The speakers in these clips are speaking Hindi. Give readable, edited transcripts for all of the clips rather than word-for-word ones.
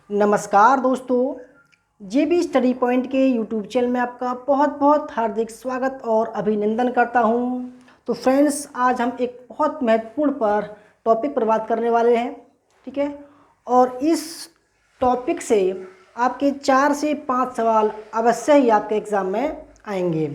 नमस्कार दोस्तों, JB स्टडी पॉइंट के यूट्यूब चैनल में आपका बहुत बहुत हार्दिक स्वागत और अभिनंदन करता हूं। तो फ्रेंड्स, आज हम एक बहुत महत्वपूर्ण टॉपिक पर बात करने वाले हैं, ठीक है। और इस टॉपिक से आपके 4 से 5 सवाल अवश्य ही आपके एग्ज़ाम में आएंगे।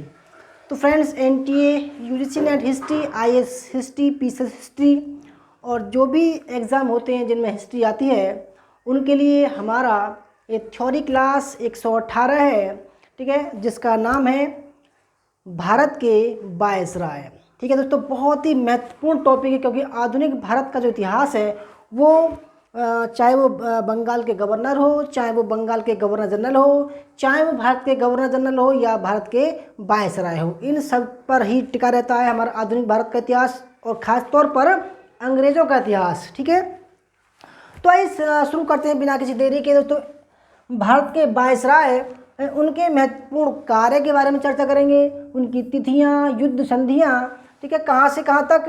तो friends, NTA, UGC net history, IAS history, PCS history और जो भी एग्ज़ाम होते हैं जिनमें हिस्ट्री आती है, उनके लिए हमारा ये थ्योरी क्लास 118 है, ठीक है, जिसका नाम है भारत के वायसराय। ठीक है दोस्तों, बहुत ही महत्वपूर्ण टॉपिक है क्योंकि आधुनिक भारत का जो इतिहास है वो चाहे वो बंगाल के गवर्नर हो, चाहे वो बंगाल के गवर्नर जनरल हो, चाहे वो भारत के गवर्नर जनरल हो या भारत के वायसराय हो, इन सब पर ही टिका रहता है हमारा आधुनिक भारत का इतिहास और ख़ास तौर पर अंग्रेज़ों का इतिहास। ठीक है, तो आइए शुरू करते हैं बिना किसी देरी के। दोस्तों, भारत के वायसराय उनके महत्वपूर्ण कार्य के बारे में चर्चा करेंगे, उनकी तिथियां, युद्ध संधियां, ठीक है, कहाँ से कहाँ तक,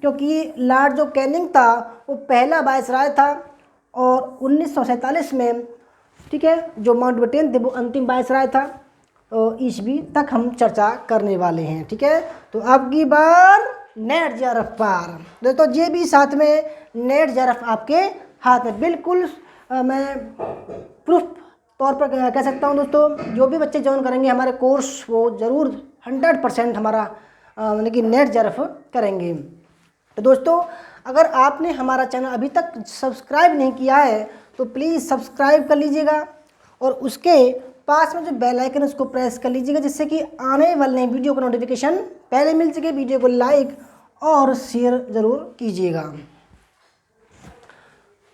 क्योंकि लॉर्ड जो कैनिंग था वो पहला वायसराय था और 1947 में, ठीक है, जो माउंटबेटन थे वो अंतिम वायसराय था। ईस्वी तक हम चर्चा करने वाले हैं। ठीक है, तो अब की बार नेट JRF पार। दोस्तों, ये भी साथ में नेट JRF आपके हाथ में, बिल्कुल मैं प्रूफ तौर पर कह सकता हूं। दोस्तों, जो भी बच्चे ज्वाइन करेंगे हमारे कोर्स वो ज़रूर 100% हमारा यानी कि नेट JRF करेंगे। तो दोस्तों, अगर आपने हमारा चैनल अभी तक सब्सक्राइब नहीं किया है तो प्लीज़ सब्सक्राइब कर लीजिएगा और उसके पास में जो बेल आइकन है उसको प्रेस कर लीजिएगा, जिससे कि आने वाले नई वीडियो का नोटिफिकेशन पहले मिल सके। वीडियो को लाइक और शेयर ज़रूर कीजिएगा।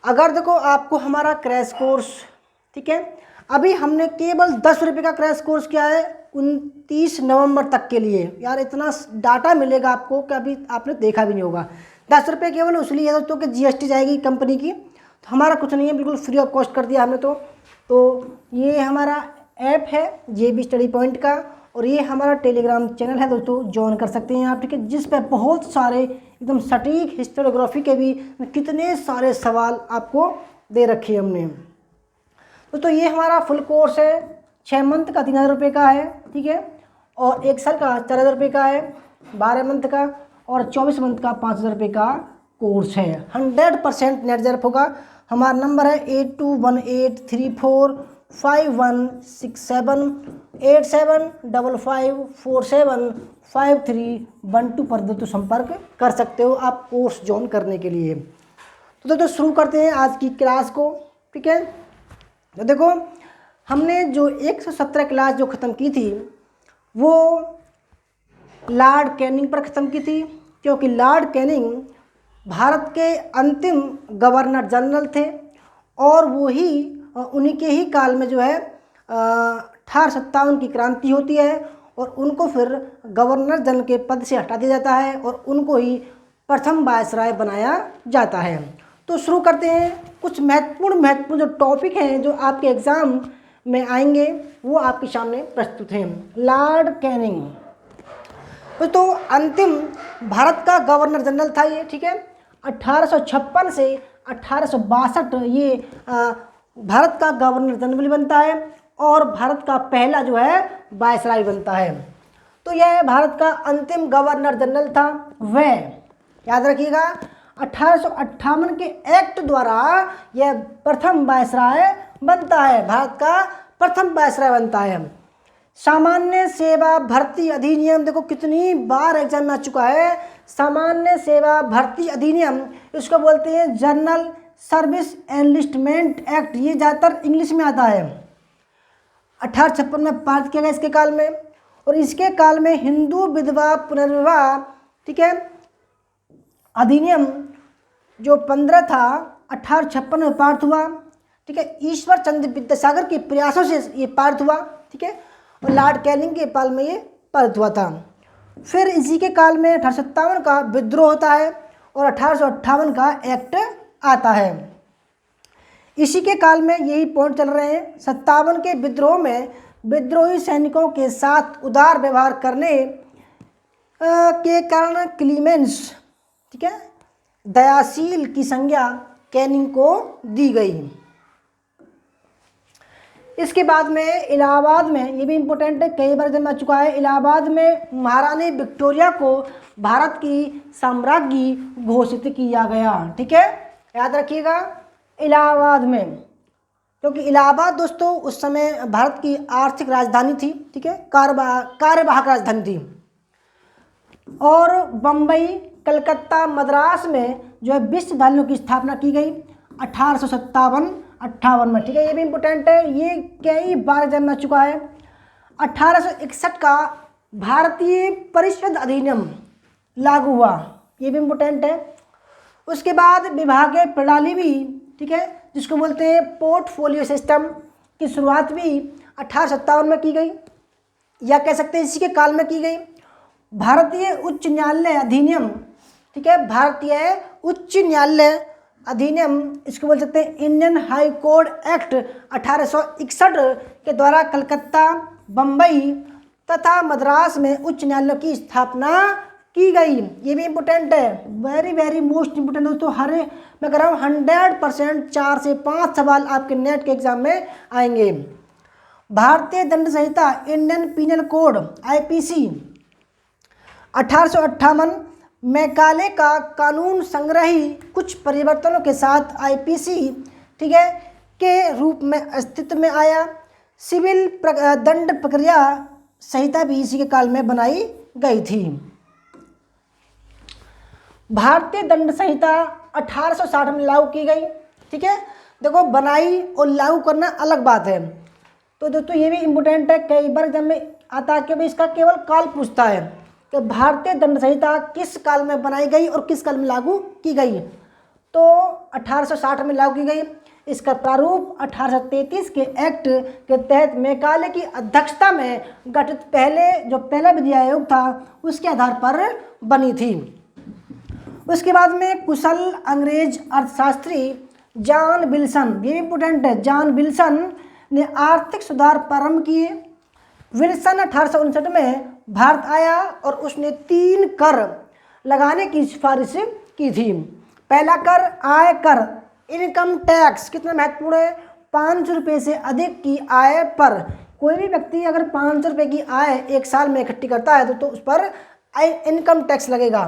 अगर देखो आपको हमारा क्रैश कोर्स, ठीक है, अभी हमने केवल 10 रुपये का क्रैश कोर्स किया है 29 नवंबर तक के लिए। यार, इतना डाटा मिलेगा आपको कि अभी आपने देखा भी नहीं होगा। 10 रुपये केवल उसलिए है दोस्तों कि GST जाएगी कंपनी की, तो हमारा कुछ नहीं है, बिल्कुल फ्री ऑफ कॉस्ट कर दिया हमने। तो ये हमारा ऐप है JB स्टडी पॉइंट का और ये हमारा टेलीग्राम चैनल है दोस्तों, ज्वाइन कर सकते हैं आप, ठीक है, जिस पे बहुत सारे एकदम सटीक हिस्टोग्राफी के भी कितने सारे सवाल आपको दे रखे हैं हमने। तो ये हमारा फुल कोर्स है, 6 मंथ का 3000 रुपये का है, ठीक है, और 1 साल का 4000 रुपये का है, 12 मंथ का और 24 मंथ का 5000 रुपये का कोर्स है। 100% नेट JRF होगा। हमारा नंबर है 8218345167 8755475312 पर दोस्तों संपर्क कर सकते हो आप कोर्स ज्वाइन करने के लिए। तो दोस्तों, शुरू करते हैं आज की क्लास को, ठीक है। तो देखो, हमने जो 117 क्लास जो ख़त्म की थी वो लॉर्ड कैनिंग पर ख़त्म की थी, क्योंकि लॉर्ड कैनिंग भारत के अंतिम गवर्नर जनरल थे और वो ही उन्हीं के ही काल में जो है 1857 की क्रांति होती है और उनको फिर गवर्नर जनरल के पद से हटा दिया जाता है और उनको ही प्रथम वायसराय बनाया जाता है। तो शुरू करते हैं। कुछ महत्वपूर्ण जो टॉपिक हैं जो आपके एग्ज़ाम में आएंगे वो आपके सामने प्रस्तुत हैं। लॉर्ड कैनिंग तो अंतिम भारत का गवर्नर जनरल था ये, ठीक है। 1856 से 1862 ये भारत का गवर्नर जनरल बनता है और भारत का पहला जो है वायसराय बनता है। तो यह भारत का अंतिम गवर्नर जनरल था। वह याद रखिएगा 1858 के एक्ट द्वारा यह प्रथम वायसराय बनता है, भारत का प्रथम वायसराय बनता है। सामान्य सेवा भर्ती अधिनियम, देखो कितनी बार एग्जाम में आ चुका है। सामान्य सेवा भर्ती अधिनियम, इसको बोलते हैं जनरल सर्विस एनलिस्टमेंट एक्ट। ये ज़्यादातर इंग्लिश में आता है। 1856 में पारित किया गया इसके काल में। और इसके काल में हिंदू विधवा पुनर्विवाह, ठीक है, अधिनियम जो 15 था 1856 में पारित हुआ, ठीक है। ईश्वर चंद्र विद्यासागर के प्रयासों से ये पारित हुआ, ठीक है, और लॉर्ड कैनिंग के काल में ये पारित हुआ था। फिर इसी के काल में 1857 का विद्रोह होता है और 1858 का एक्ट आता है। इसी के काल में यही पॉइंट चल रहे हैं। 57 के विद्रोह में विद्रोही सैनिकों के साथ उदार व्यवहार करने के कारण क्लीमेंस, ठीक है, दयाशील की संज्ञा कैनिंग को दी गई। इसके बाद में इलाहाबाद में, ये भी इम्पोर्टेंट है, कई बार जब आ चुका है, इलाहाबाद में महारानी विक्टोरिया को भारत की साम्राज्ञी घोषित किया गया। ठीक है, याद रखिएगा, इलाहाबाद में, क्योंकि इलाहाबाद दोस्तों उस समय भारत की आर्थिक राजधानी थी। ठीक है, कार्यवाहक राजधानी थी। और बम्बई, कलकत्ता, मद्रास में जो है विश्वविद्यालयों की स्थापना की गई 1857-58 में। ठीक है, ये भी इम्पोर्टेंट है, ये कई बार एग्जाम आ चुका है। 1861 का भारतीय परिषद अधिनियम लागू हुआ, ये भी इम्पोर्टेंट है। उसके बाद विभागीय प्रणाली भी, ठीक है, जिसको बोलते हैं पोर्टफोलियो सिस्टम, की शुरुआत भी 1857 में की गई, या कह सकते हैं इसी के काल में की गई। भारतीय उच्च न्यायालय अधिनियम, ठीक है, भारतीय उच्च न्यायालय अधिनियम, इसको बोल सकते हैं इंडियन हाई कोर्ट एक्ट 1861 के द्वारा कलकत्ता, बम्बई तथा मद्रास में उच्च न्यायालयों की स्थापना की गई। ये भी इम्पोर्टेंट है, वेरी वेरी मोस्ट इम्पोर्टेंट दोस्तों। हर मैं कह रहा हूँ 100% 4 से 5 सवाल आपके नेट के एग्जाम में आएंगे। भारतीय दंड संहिता, Indian penal code IPC 1858, Macaulay का कानून संग्रही कुछ परिवर्तनों के साथ IPC, ठीक है, के रूप में अस्तित्व में आया। सिविल दंड प्रक्रिया संहिता भी इसी के काल में बनाई गई थी। भारतीय दंड संहिता 1860 में लागू की गई। ठीक है, देखो बनाई और लागू करना अलग बात है। तो दोस्तों ये भी इम्पोर्टेंट है, कई बार जब में आता है कि भाई इसका केवल काल पूछता है कि भारतीय दंड संहिता किस काल में बनाई गई और किस काल में लागू की गई। तो 1860 में लागू की गई। इसका प्रारूप 1833 के एक्ट के तहत मैकाले की अध्यक्षता में गठित पहला विधि आयोग था, उसके आधार पर बनी थी। उसके बाद में कुशल अंग्रेज अर्थशास्त्री जॉन विल्सन, ये इम्पोर्टेंट है, जॉन विल्सन ने आर्थिक सुधार प्रारंभ किए। विल्सन 1859 में भारत आया और उसने 3 कर लगाने की सिफारिश की थी। पहला कर आय कर, इनकम टैक्स, कितना महत्वपूर्ण है, 500 रुपये से अधिक की आय पर कोई भी व्यक्ति अगर 500 रुपये की आय एक साल में इकट्ठी करता है तो उस पर इनकम टैक्स लगेगा।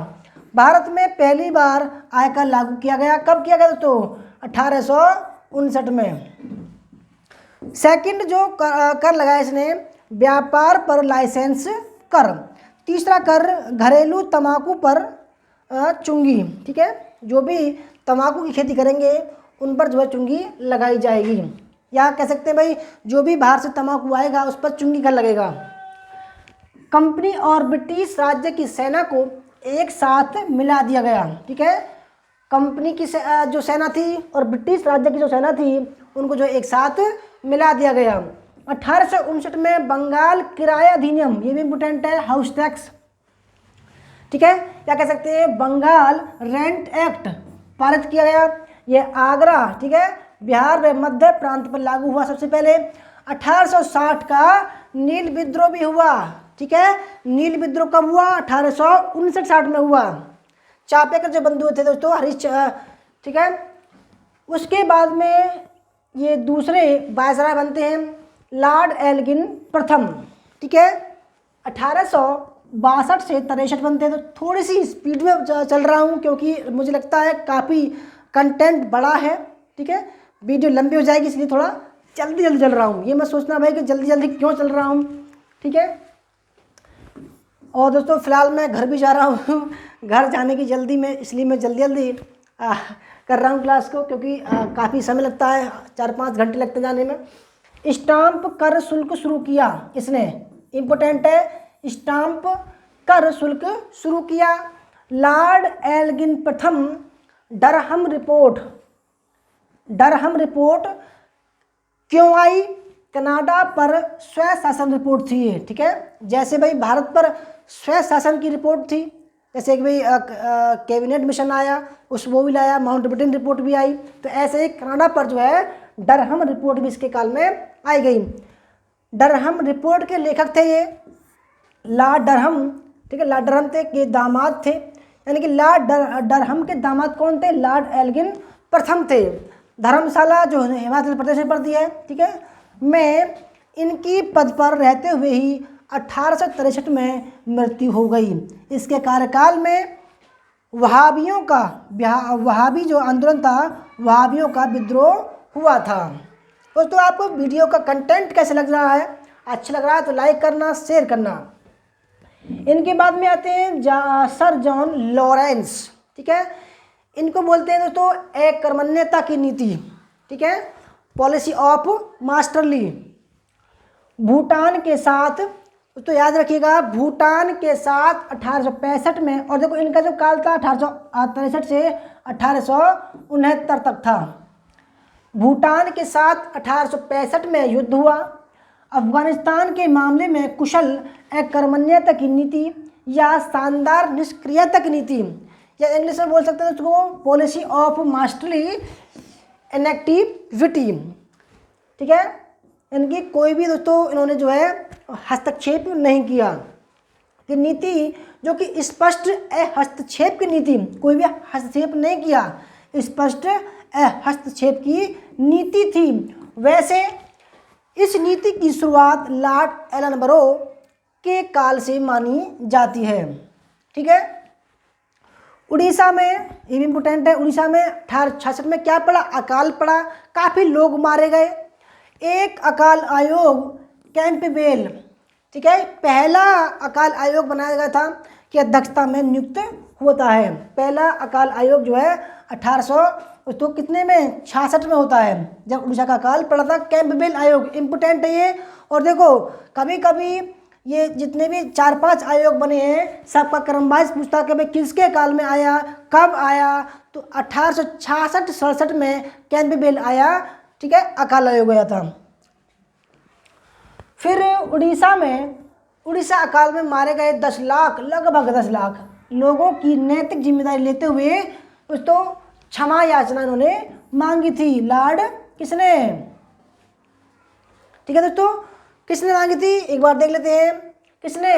भारत में पहली बार आयकर लागू किया गया, कब किया गया दोस्तों, 1859 में। सेकंड जो कर लगाया इसने, व्यापार पर लाइसेंस कर। तीसरा कर घरेलू तंबाकू पर चुंगी, ठीक है, जो भी तंबाकू की खेती करेंगे उन पर जो है चुंगी लगाई जाएगी, या कह सकते हैं भाई जो भी बाहर से तंबाकू आएगा उस पर चुंगी कर लगेगा। कंपनी और ब्रिटिश राज्य की सेना को एक साथ मिला दिया गया। ठीक है, कंपनी की जो सेना थी और ब्रिटिश राज्य की जो सेना थी उनको जो एक साथ मिला दिया गया। 1859 में बंगाल किराया अधिनियम, ये भी इम्पोर्टेंट है, हाउस टैक्स, ठीक है, क्या कह सकते हैं, बंगाल रेंट एक्ट पारित किया गया। ये आगरा, ठीक है, बिहार व मध्य प्रांत पर लागू हुआ सबसे पहले। 1860 का नील विद्रोह भी हुआ। ठीक है, नील विद्रोह कब हुआ, 1859-60 में हुआ। चापेकर जो बंधु थे दोस्तों ठीक है, उसके बाद में ये दूसरे वायसराय बनते हैं लॉर्ड एल्गिन प्रथम। ठीक है, 1862 से 63 बनते हैं। तो थोड़ी सी स्पीड में चल रहा हूँ क्योंकि मुझे लगता है काफ़ी कंटेंट बड़ा है। ठीक है, वीडियो लंबी हो जाएगी इसलिए थोड़ा जल्दी जल्दी चल रहा हूँ। ये मत सोचना भाई कि जल्दी जल्दी क्यों चल रहा हूँ। ठीक है, और दोस्तों फ़िलहाल मैं घर भी जा रहा हूँ घर जाने की जल्दी में, इसलिए मैं जल्दी जल्दी कर रहा हूँ क्लास को, क्योंकि काफ़ी समय लगता है, 4-5 घंटे लगते जाने में। स्टाम्प कर शुल्क शुरू किया इसने, इम्पोर्टेंट है, स्टाम्प कर शुल्क शुरू किया। लॉर्ड एल्गिन प्रथम डरहम रिपोर्ट क्यों आई, कनाडा पर स्वय शासन रिपोर्ट थी ये। ठीक है, जैसे भाई भारत पर स्वय शासन की रिपोर्ट थी, जैसे कि भाई कैबिनेट मिशन आया वो भी लाया, माउंटबेटन रिपोर्ट भी आई, तो ऐसे ही कनाडा पर जो है डरहम रिपोर्ट भी इसके काल में आई गई। डरहम रिपोर्ट के लेखक थे ये लॉर्ड डरहम। ठीक है, लॉर्ड डरहम थे के दामाद थे, यानी कि लॉर्ड डरहम के दामाद कौन थे, लॉर्ड एल्गिन प्रथम थे। धर्मशाला जो हिमाचल प्रदेश में पड़ती है। ठीक है, में इनकी पद पर रहते हुए ही 1863 में मृत्यु हो गई। इसके कार्यकाल में वहाबी जो आंदोलन था, वहाबियों का विद्रोह हुआ था। दोस्तों आपको वीडियो का कंटेंट कैसे लग रहा है? अच्छा लग रहा है तो लाइक करना, शेयर करना। इनके बाद में आते हैं सर जॉन लॉरेंस। ठीक है, इनको बोलते हैं दोस्तों एक कर्मण्यता की नीति। ठीक है, पॉलिसी ऑफ मास्टरली। भूटान के साथ तो याद रखिएगा, भूटान के साथ 1865 में, और देखो इनका जो काल था 1863 से 1869 तक था। भूटान के साथ 1865 में युद्ध हुआ। अफगानिस्तान के मामले में कुशल एक कर्मण्यता की नीति या शानदार निष्क्रियता की नीति, या इंग्लिश में बोल सकते हैं उसको पॉलिसी ऑफ मास्टरली इनएक्टिविटी। ठीक है, इनकी कोई भी दोस्तों इन्होंने जो है हस्तक्षेप नहीं किया। कि नीति जो कि स्पष्ट हस्तक्षेप की नीति, कोई भी हस्तक्षेप नहीं किया, स्पष्ट हस्तक्षेप की नीति थी। वैसे इस नीति की शुरुआत लॉर्ड एलनबरो के काल से मानी जाती है। ठीक है, उड़ीसा में, ये भी इम्पोर्टेंट है, उड़ीसा में 1866 में क्या पड़ा? अकाल पड़ा, काफ़ी लोग मारे गए। एक अकाल आयोग कैंपबेल, ठीक है, पहला अकाल आयोग बनाया गया था कि अध्यक्षता में नियुक्त होता है। पहला अकाल आयोग जो है 1800 तो कितने में 66 में होता है, जब उड़ीसा का अकाल पड़ा था। कैंपबेल आयोग इम्पोर्टेंट है ये। और देखो कभी कभी ये जितने भी 4-5 आयोग बने हैं, सबका क्रमवाइज पूछता है कि भाई किसके काल में आया, कब आया, तो 1866-67 में कैंपबेल आया। ठीक है, अकाल आयोग आया था। फिर उड़ीसा अकाल में मारे गए 10 लाख, लगभग 10 लाख लोगों की नैतिक जिम्मेदारी लेते हुए दोस्तों क्षमा याचना इन्होंने मांगी थी। लॉर्ड किसने? ठीक है दोस्तों, किसने मांगी थी एक बार देख लेते हैं। किसने?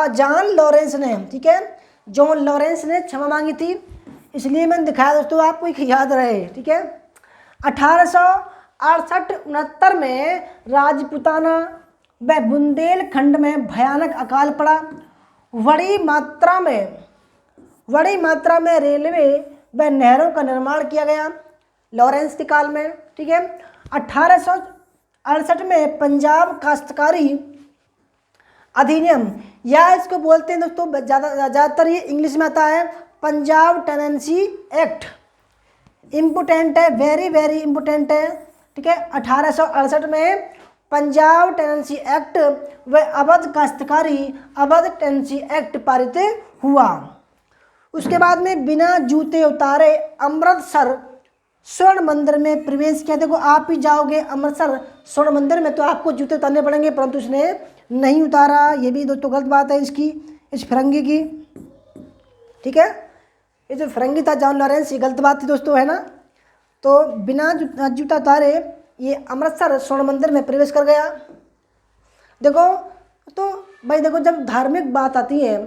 जॉन लॉरेंस ने। ठीक है, जॉन लॉरेंस ने क्षमा मांगी थी, इसलिए मैंने दिखाया दोस्तों, आपको एक याद रहे। ठीक है, 1868-69 में राजपूताना व बुंदेलखंड में भयानक अकाल पड़ा। बड़ी मात्रा में रेलवे व नहरों का निर्माण किया गया लॉरेंस के काल में। ठीक है, 1868 में पंजाब काश्तकारी अधिनियम, या इसको बोलते हैं दोस्तों ज़्यादातर ये इंग्लिश में आता है पंजाब टेनेंसी एक्ट। इम्पोर्टेंट है, वेरी वेरी इम्पोर्टेंट है। ठीक है, 1868 में पंजाब टेनेंसी एक्ट व अवध टेनेंसी एक्ट पारित हुआ। उसके बाद में बिना जूते उतारे अमृतसर स्वर्ण मंदिर में प्रवेश किया। देखो आप ही जाओगे अमृतसर स्वर्ण मंदिर में तो आपको जूते उतारने पड़ेंगे, परंतु उसने नहीं उतारा। ये भी दोस्तों गलत बात है इसकी, इस फिरंगी की। ठीक है, ये जो फिरंगी था जॉन लॉरेंस, ये गलत बात थी दोस्तों, है ना। तो बिना जूता उतारे ये अमृतसर स्वर्ण मंदिर में प्रवेश कर गया। देखो तो भाई, देखो जब धार्मिक बात आती है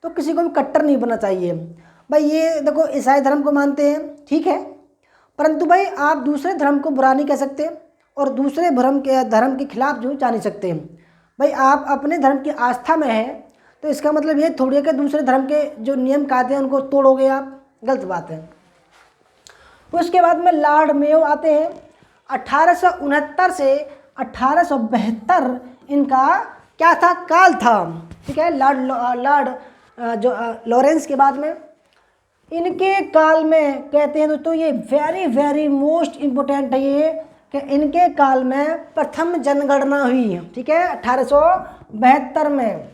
तो किसी को भी कट्टर नहीं बनना चाहिए भाई। ये देखो ईसाई धर्म को मानते हैं, ठीक है, परंतु भाई आप दूसरे धर्म को बुरा नहीं कह सकते और दूसरे धर्म के खिलाफ जो जा नहीं सकते। भाई आप अपने धर्म की आस्था में हैं तो इसका मतलब ये थोड़ी है कि दूसरे धर्म के जो नियम कायदे हैं उनको तोड़ोगे आप, गलत बात है। उसके बाद में लॉर्ड मेयो आते हैं। 1869 से 1872 इनका क्या था? काल था। ठीक है, लॉर्ड जो लॉरेंस के बाद में इनके काल में कहते हैं दोस्तों, ये वेरी वेरी मोस्ट इम्पोर्टेंट है ये, कि इनके काल में प्रथम जनगणना हुई। ठीक है, 1872 में।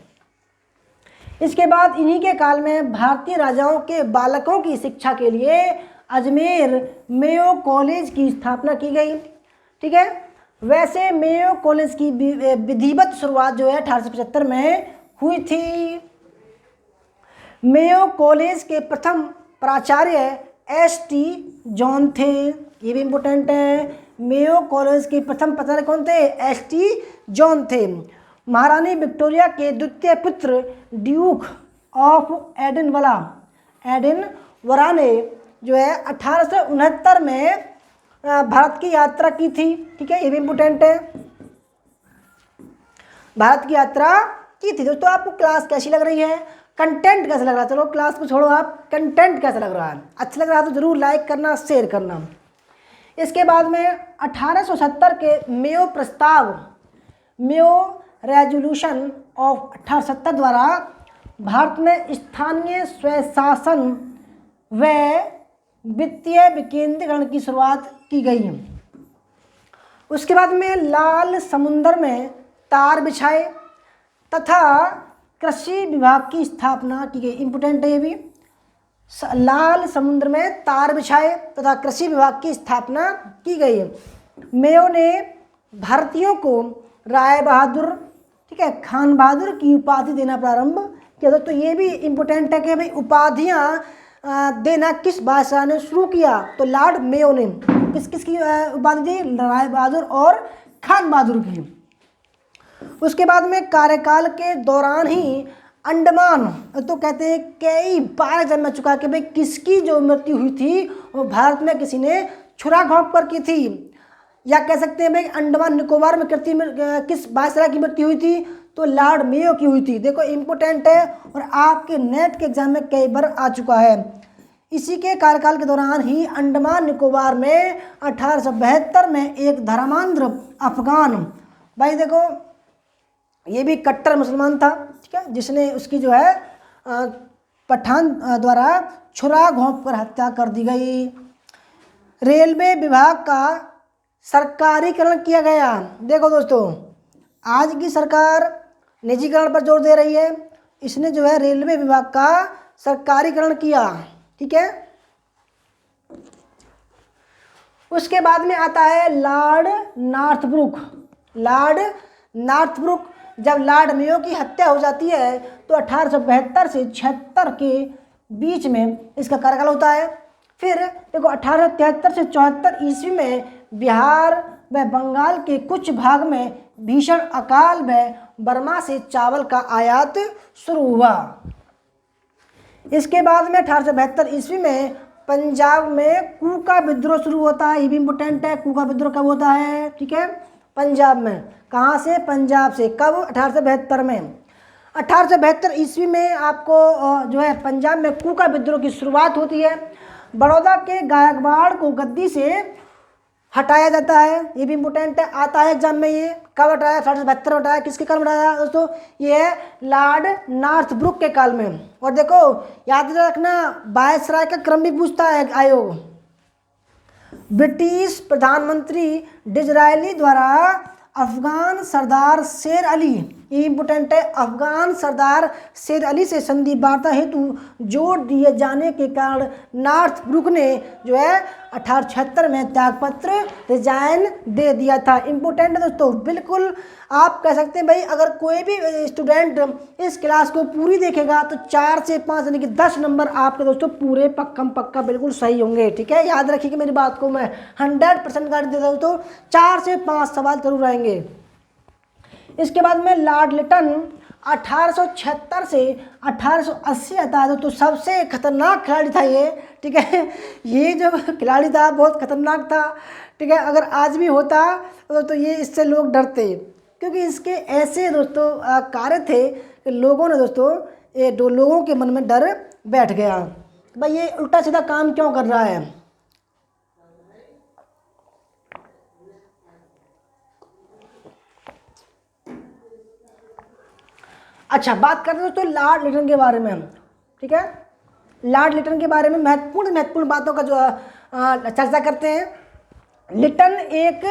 इसके बाद इन्हीं के काल में भारतीय राजाओं के बालकों की शिक्षा के लिए अजमेर मेयो कॉलेज की स्थापना की गई। ठीक है, वैसे मेयो कॉलेज की विधिवत शुरुआत जो है 1875 में हुई थी। मेयो कॉलेज के प्रथम प्राचार्य एस.टी. जॉन थे, ये भी इम्पोर्टेंट है। मेयो कॉलेज के प्रथम प्राचार्य कौन थे? एस.टी. जॉन थे। महारानी विक्टोरिया के द्वितीय पुत्र ड्यूक ऑफ एडिनवरा ने जो है 1869 में भारत की यात्रा की थी। ठीक है, ये भी इम्पोर्टेंट है। भारत की यात्रा की थी। दोस्तों आपको क्लास कैसी लग रही है, कंटेंट कैसा लग रहा है? चलो क्लास को छोड़ो, आप कंटेंट कैसा लग रहा है? अच्छा लग रहा है तो जरूर लाइक करना, शेयर करना। इसके बाद में 1870 के मेयो प्रस्ताव, मेयो रेजोल्यूशन ऑफ 1870 द्वारा भारत में स्थानीय स्वशासन व वित्तीय विकेंद्रीकरण की शुरुआत की गई है। उसके बाद में लाल समुद्र में तार बिछाए तथा कृषि विभाग की स्थापना की गई। इम्पोर्टेंट है ये भी, लाल समुद्र में तार बिछाए तथा कृषि विभाग की स्थापना की गई है। मेयो ने भारतीयों को राय बहादुर, ठीक है, खान बहादुर की उपाधि देना प्रारंभ किया। तो ये भी इम्पोर्टेंट है कि भाई उपाधियाँ देना किस बादशाह ने शुरू किया? तो लॉर्ड मेयो ने किस किस की उपाधि दी? राय बहादुर और खान बहादुर की। उसके बाद में कार्यकाल के दौरान ही अंडमान, तो कहते हैं कई बार जन्म चुका कि भाई किसकी जो मृत्यु हुई थी वो भारत में किसी ने छुरा घोंप कर की थी, या कह सकते हैं भाई अंडमान निकोबार में किस बादशाह की मृत्यु हुई थी? तो लॉर्ड मेयो की हुई थी। देखो इम्पोर्टेंट है और आपके नेट के एग्जाम में कई बार आ चुका है। इसी के कार्यकाल के दौरान ही अंडमान निकोबार में 1872 में एक धर्मांध अफगान, भाई देखो ये भी कट्टर मुसलमान था, ठीक है, जिसने उसकी जो है पठान द्वारा छुरा घोंप कर हत्या कर दी गई। रेलवे विभाग का सरकारीकरण किया गया। देखो दोस्तों आज की सरकार निजीकरण पर जोर दे रही है, इसने जो है रेलवे विभाग का सरकारीकरण किया, ठीक है। उसके बाद में आता है लॉर्ड नॉर्थब्रुक। लॉर्ड नॉर्थब्रुक, जब लॉर्ड मेयो की हत्या हो जाती है तो 1872 से 76 के बीच में इसका कार्यकाल होता है। फिर देखो 1873 से 74 ईस्वी में बिहार व बंगाल के कुछ भाग में भीषण अकाल व बर्मा से चावल का आयात शुरू हुआ। इसके बाद में 1872 ईस्वी में पंजाब में कूका विद्रोह शुरू होता है। ये भी इम्पोर्टेंट है, कूका विद्रोह कब होता है? ठीक है, पंजाब में। कहाँ से? पंजाब से। कब? 1872 में। 1872 ईस्वी में आपको जो है पंजाब में कूका विद्रोह की शुरुआत होती है। बड़ौदा के गायकवाड़ को गद्दी से हटाया जाता है। ये भी इम्पोर्टेंट है, आता है एग्जाम में। ये कब हटाया? 1872 में हटाया। किसके काल में हटाया दोस्तों? ये है लॉर्ड नॉर्थब्रुक के काल में। और देखो याद रखना वायसराय का क्रम भी पूछता है आयोग। ब्रिटिश प्रधानमंत्री डिज़रायली द्वारा अफगान सरदार शेर अली, ये इम्पोर्टेंट है, अफगान सरदार शेर अली से संधि वार्ता हेतु जोर दिए जाने के कारण नॉर्थब्रुक ने जो है 1876 में त्यागपत्र रिजाइन दे दिया था। इम्पोर्टेंट है दोस्तों, बिल्कुल आप कह सकते हैं भाई अगर कोई भी स्टूडेंट इस क्लास को पूरी देखेगा तो 4 से 5 यानी कि 10 नंबर आपके दोस्तों पूरे पक्का बिल्कुल सही होंगे। ठीक है, याद रखिए कि मेरी बात को मैं 100% गारंटी देता हूँ, तो 4 से 5 सवाल जरूर आएंगे। इसके बाद में लॉर्ड लिटन 1876 से 1880 आता है तो सबसे खतरनाक खिलाड़ी था ये। ठीक है, ये जो खिलाड़ी था बहुत खतरनाक था। ठीक है, अगर आज भी होता तो ये इससे लोग डरते, क्योंकि इसके ऐसे दोस्तों कार्य थे कि लोगों ने दोस्तों लोगों के मन में डर बैठ गया। भाई ये उल्टा सीधा काम क्यों कर रहा है? अच्छा, बात करते हैं दोस्तों लॉर्ड लिटन के बारे में हम। ठीक है, लॉर्ड लिटन के बारे में महत्वपूर्ण बातों का जो चर्चा करते हैं। लिटन एक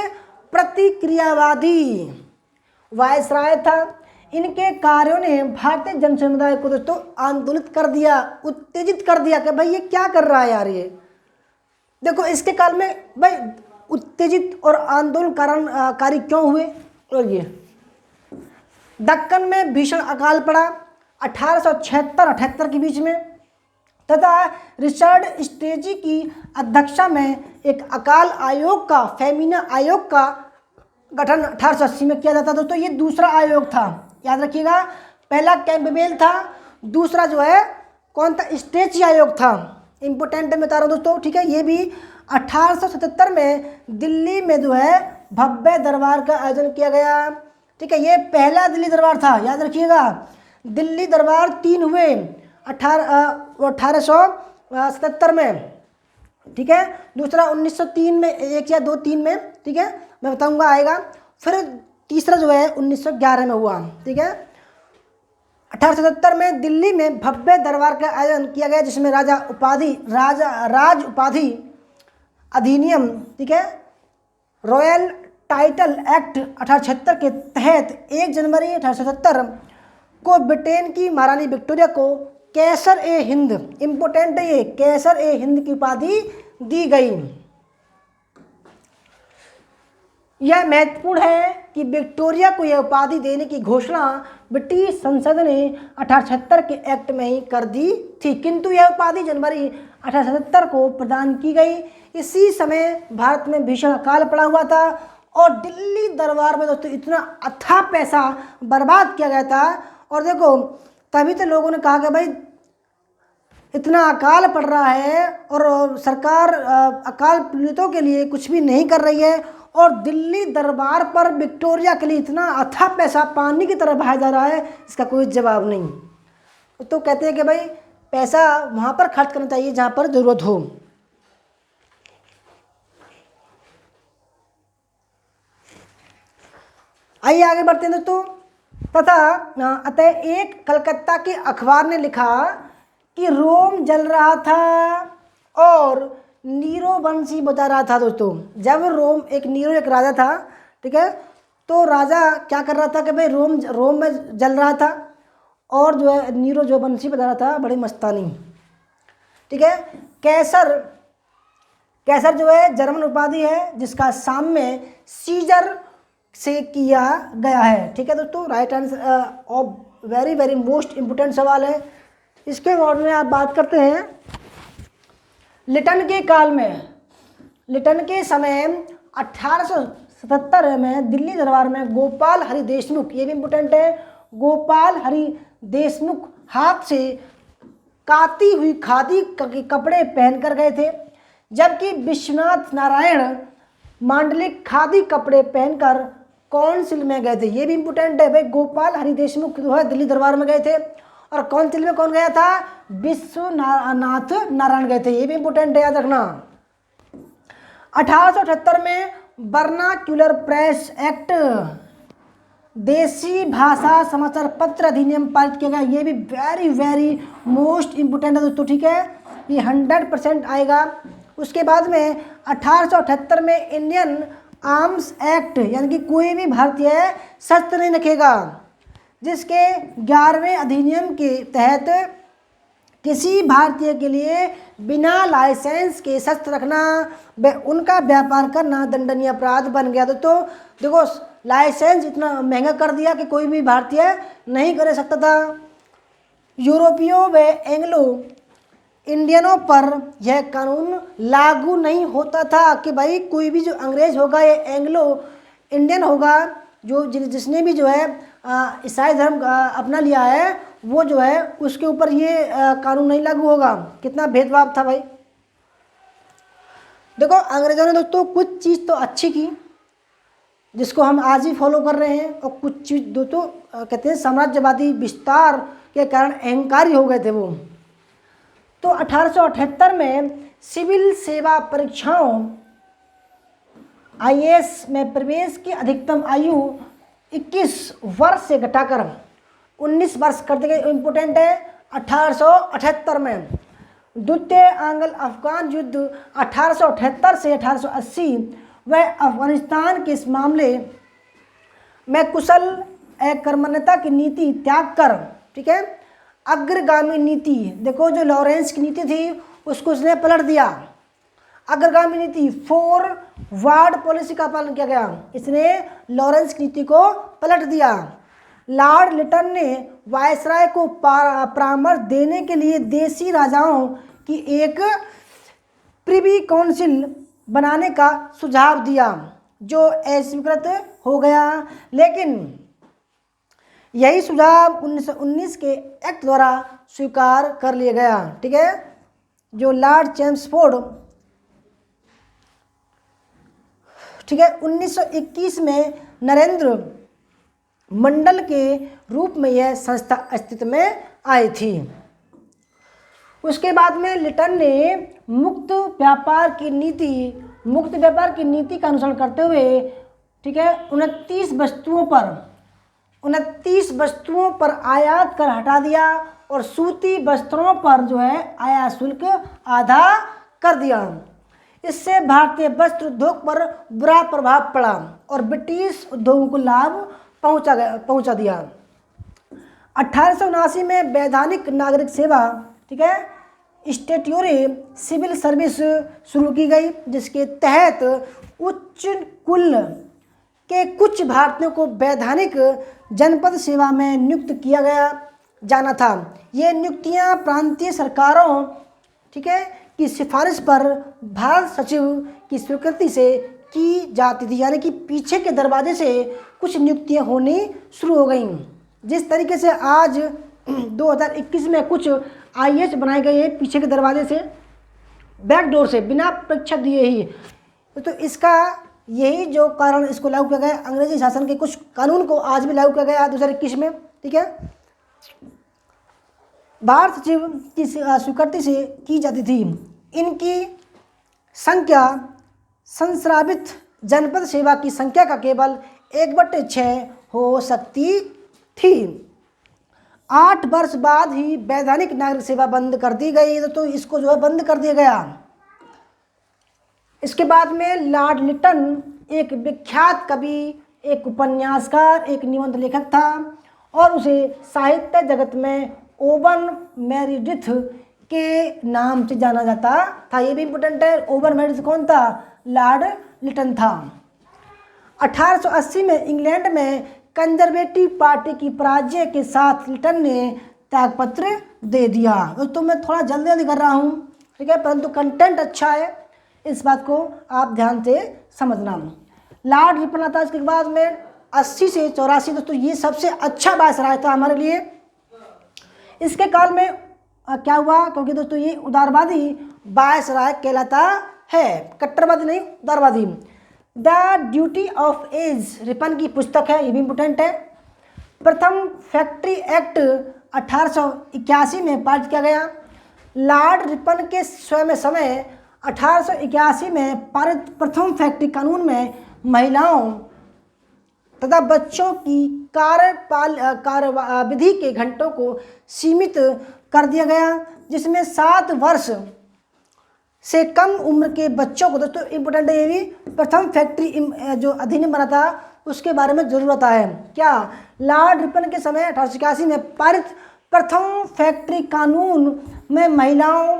प्रतिक्रियावादी वायसराय था। इनके कार्यों ने भारतीय जन समुदाय को दोस्तों आंदोलित कर दिया, उत्तेजित कर दिया कि भाई ये क्या कर रहा है यार। ये देखो इसके काल में भाई उत्तेजित और आंदोलनकारी क्यों हुए? और ये दक्कन में भीषण अकाल पड़ा 1876-78 के बीच में, तथा रिचर्ड स्टेजी की अध्यक्षता में एक अकाल आयोग का, फेमिना आयोग का गठन 1880 में किया जाता। दोस्तों ये दूसरा आयोग था, याद रखिएगा। पहला कैंपबेल था, दूसरा जो है कौन था? स्टेजी आयोग था। इंपोर्टेंट है, बता रहा हूँ दोस्तों। ठीक है, ये भी 1877 में दिल्ली में जो है भव्य दरबार का आयोजन किया गया। ठीक है, ये पहला दिल्ली दरबार था, याद रखिएगा। दिल्ली दरबार 3 हुए 1877 में, ठीक है। दूसरा 1903 में, 1 या 2 3 में, ठीक है, मैं बताऊंगा आएगा। फिर तीसरा जो है 1911 में हुआ, ठीक है। 1877 में दिल्ली में भव्य दरबार का आयोजन किया गया, जिसमें राज उपाधि अधिनियम, ठीक है, रॉयल टाइटल एक्ट 1876 के तहत 1 जनवरी 1877 को ब्रिटेन की महारानी विक्टोरिया को कैसर ए हिंद, इंपोर्टेंट है ये, कैसर ए हिंद की उपाधि दी गई। यह महत्वपूर्ण है कि विक्टोरिया को यह उपाधि देने की घोषणा ब्रिटिश संसद ने 1876 के एक्ट में ही कर दी थी, किंतु यह उपाधि जनवरी 1877 को प्रदान की गई। इसी समय भारत में भीषण अकाल पड़ा हुआ था और दिल्ली दरबार में दोस्तों इतना अथाह पैसा बर्बाद किया गया था। और देखो तभी तो लोगों ने कहा कि भाई इतना अकाल पड़ रहा है और सरकार अकाल पीड़ितों के लिए कुछ भी नहीं कर रही है, और दिल्ली दरबार पर विक्टोरिया के लिए इतना अथाह पैसा पानी की तरह बहाया जा रहा है, इसका कोई जवाब नहीं। तो कहते हैं कि भाई पैसा वहाँ पर खर्च करना चाहिए जहाँ पर ज़रूरत हो। आइए आगे बढ़ते हैं दोस्तों। तथा अतः एक कलकत्ता के अखबार ने लिखा कि रोम जल रहा था और नीरो बंसी बजा रहा था। दोस्तों जब नीरो एक राजा था, ठीक है, तो राजा क्या कर रहा था कि भाई रोम में जल रहा था और जो है नीरो जो बंसी बजा रहा था, बड़ी मस्तानी, ठीक है। कैसर जो है जर्मन उपाधि है जिसका साम्य सीजर से किया गया है, ठीक है दोस्तों। Right answer of very very most important सवाल है। इसके बारे में आप बात करते हैं। लिटन के काल में, लिटन के समय 1877 में दिल्ली दरबार में गोपाल हरि देशमुख, ये भी इम्पोर्टेंट है, गोपाल हरि देशमुख हाथ से काती हुई खादी के कपड़े पहनकर गए थे, जबकि विश्वनाथ नारायण मांडलिक खादी कपड़े पहनकर काउंसिल में गए थे। ये भी इम्पोर्टेंट है भाई। गोपाल हरि देशमुख जो है दिल्ली दरबार में गए थे और काउंसिल में कौन गया था? विश्वनाथ नारायण गए थे। ये भी इम्पोर्टेंट है, याद रखना। 1878 में वर्नाक्यूलर प्रेस एक्ट, देसी भाषा समाचार पत्र अधिनियम पारित किया गया। ये भी वेरी वेरी मोस्ट इम्पोर्टेंट है दोस्तों, ठीक है, ये 100% आएगा। उसके बाद में 1878 में इंडियन आर्म्स एक्ट, यानी कि कोई भी भारतीय शस्त्र नहीं रखेगा, जिसके 11वें अधिनियम के तहत किसी भारतीय के लिए बिना लाइसेंस के शस्त्र रखना, उनका व्यापार करना दंडनीय अपराध बन गया। तो देखो लाइसेंस इतना महंगा कर दिया कि कोई भी भारतीय नहीं कर सकता था। यूरोपियों व एंग्लो इंडियनों पर यह कानून लागू नहीं होता था कि भाई कोई भी जो अंग्रेज होगा या एंग्लो इंडियन होगा, जो जिसने भी जो है ईसाई धर्म अपना लिया है, वो जो है उसके ऊपर ये कानून नहीं लागू होगा। कितना भेदभाव था भाई। देखो अंग्रेजों ने दोस्तों कुछ चीज़ तो अच्छी की जिसको हम आज भी फॉलो कर रहे हैं, और कुछ चीज़ दोस्तों कहते हैं साम्राज्यवादी विस्तार के कारण अहंकारी हो गए थे वो। तो 1878 में सिविल सेवा परीक्षाओं आईएएस में प्रवेश की अधिकतम आयु 21 वर्ष से घटाकर 19 वर्ष कर दी गई। इम्पोर्टेंट है 1878 में। द्वितीय आंग्ल अफगान युद्ध 1878 से 1880 व अफगानिस्तान के इस मामले में कुशल एकर्मण्यता की नीति त्याग कर, ठीक है, अग्रगामी नीति, देखो जो लॉरेंस की नीति थी उसको उसने पलट दिया। अग्रगामी नीति फॉरवर्ड पॉलिसी का पालन किया गया, इसने लॉरेंस की नीति को पलट दिया। लॉर्ड लिटन ने वायसराय को परामर्श देने के लिए देसी राजाओं की एक प्रिवी काउंसिल बनाने का सुझाव दिया, जो अस्वीकृत हो गया, लेकिन यही सुझाव 1919 के एक्ट द्वारा स्वीकार कर लिया गया, ठीक है, जो लॉर्ड चेम्सफोर्ड, ठीक है। 1921 में नरेंद्र मंडल के रूप में यह संस्था अस्तित्व में आई थी। उसके बाद में लिटन ने मुक्त व्यापार की नीति का अनुसरण करते हुए, ठीक है, 29 वस्तुओं पर आयात कर हटा दिया और सूती वस्त्रों पर जो है आयात शुल्क आधा कर दिया। इससे भारतीय वस्त्र उद्योग पर बुरा प्रभाव पड़ा और ब्रिटिश उद्योगों को लाभ पहुंचा दिया। 1879 में वैधानिक नागरिक सेवा, ठीक है, स्टैट्यूटरी सिविल सर्विस शुरू की गई, जिसके तहत उच्च कुल के कुछ भारतीयों को वैधानिक जनपद सेवा में नियुक्त किया जाना था। ये नियुक्तियां प्रांतीय सरकारों, ठीक है, की सिफारिश पर भारत सचिव की स्वीकृति से की जाती थी। यानी कि पीछे के दरवाजे से कुछ नियुक्तियां होनी शुरू हो गई। जिस तरीके से आज 2021 में कुछ IAS बनाए गए हैं पीछे के दरवाजे से, बैकडोर से, बिना परीक्षा दिए ही, तो इसका यही जो कारण इसको लागू किया गया, अंग्रेजी शासन के कुछ कानून को आज भी लागू किया गया 2021 में, ठीक है। भारत सचिव की स्वीकृति से की जाती थी। इनकी संख्या संस्रावित जनपद सेवा की संख्या का केवल 1/6 हो सकती थी। 8 वर्ष बाद ही वैधानिक नागरिक सेवा बंद कर दी गई, तो इसको जो है बंद कर दिया गया। इसके बाद में लॉर्ड लिटन एक विख्यात कवि, एक उपन्यासकार, एक निबंध लेखक था और उसे साहित्य जगत में ओवन मेरिडिथ के नाम से जाना जाता था। ये भी इम्पोर्टेंट है। ओवन मेरिडिथ कौन था? लॉर्ड लिटन था। 1880 में इंग्लैंड में कंजर्वेटिव पार्टी की पराजय के साथ लिटन ने त्यागपत्र दे दिया। तो मैं थोड़ा जल्दी कर रहा हूँ, ठीक है, परंतु कंटेंट अच्छा है, इस बात को आप ध्यान से समझना। लॉर्ड रिपन आता है। इसके बाद में 80 से 84, दोस्तों ये सबसे अच्छा वायसराय था हमारे लिए। इसके काल में क्या हुआ, क्योंकि दोस्तों ये उदारवादी वायसराय कहलाता है, कट्टरवादी नहीं, उदारवादी। The duty of age Ripon की पुस्तक है, ये भी इम्पोर्टेंट है। प्रथम फैक्ट्री एक्ट 1881 में पारित किया गया। लॉर्ड रिपन के स्वयं समय 1881 में पारित प्रथम फैक्ट्री कानून में महिलाओं तथा बच्चों की कार्यविधि के घंटों को सीमित कर दिया गया, जिसमें 7 वर्ष से कम उम्र के बच्चों को, दोस्तों इम्पोर्टेंट है ये भी, प्रथम फैक्ट्री जो अधिनियम बना था उसके बारे में जरूरत है। क्या? लॉर्ड रिपन के समय 1881 में पारित प्रथम फैक्ट्री कानून में महिलाओं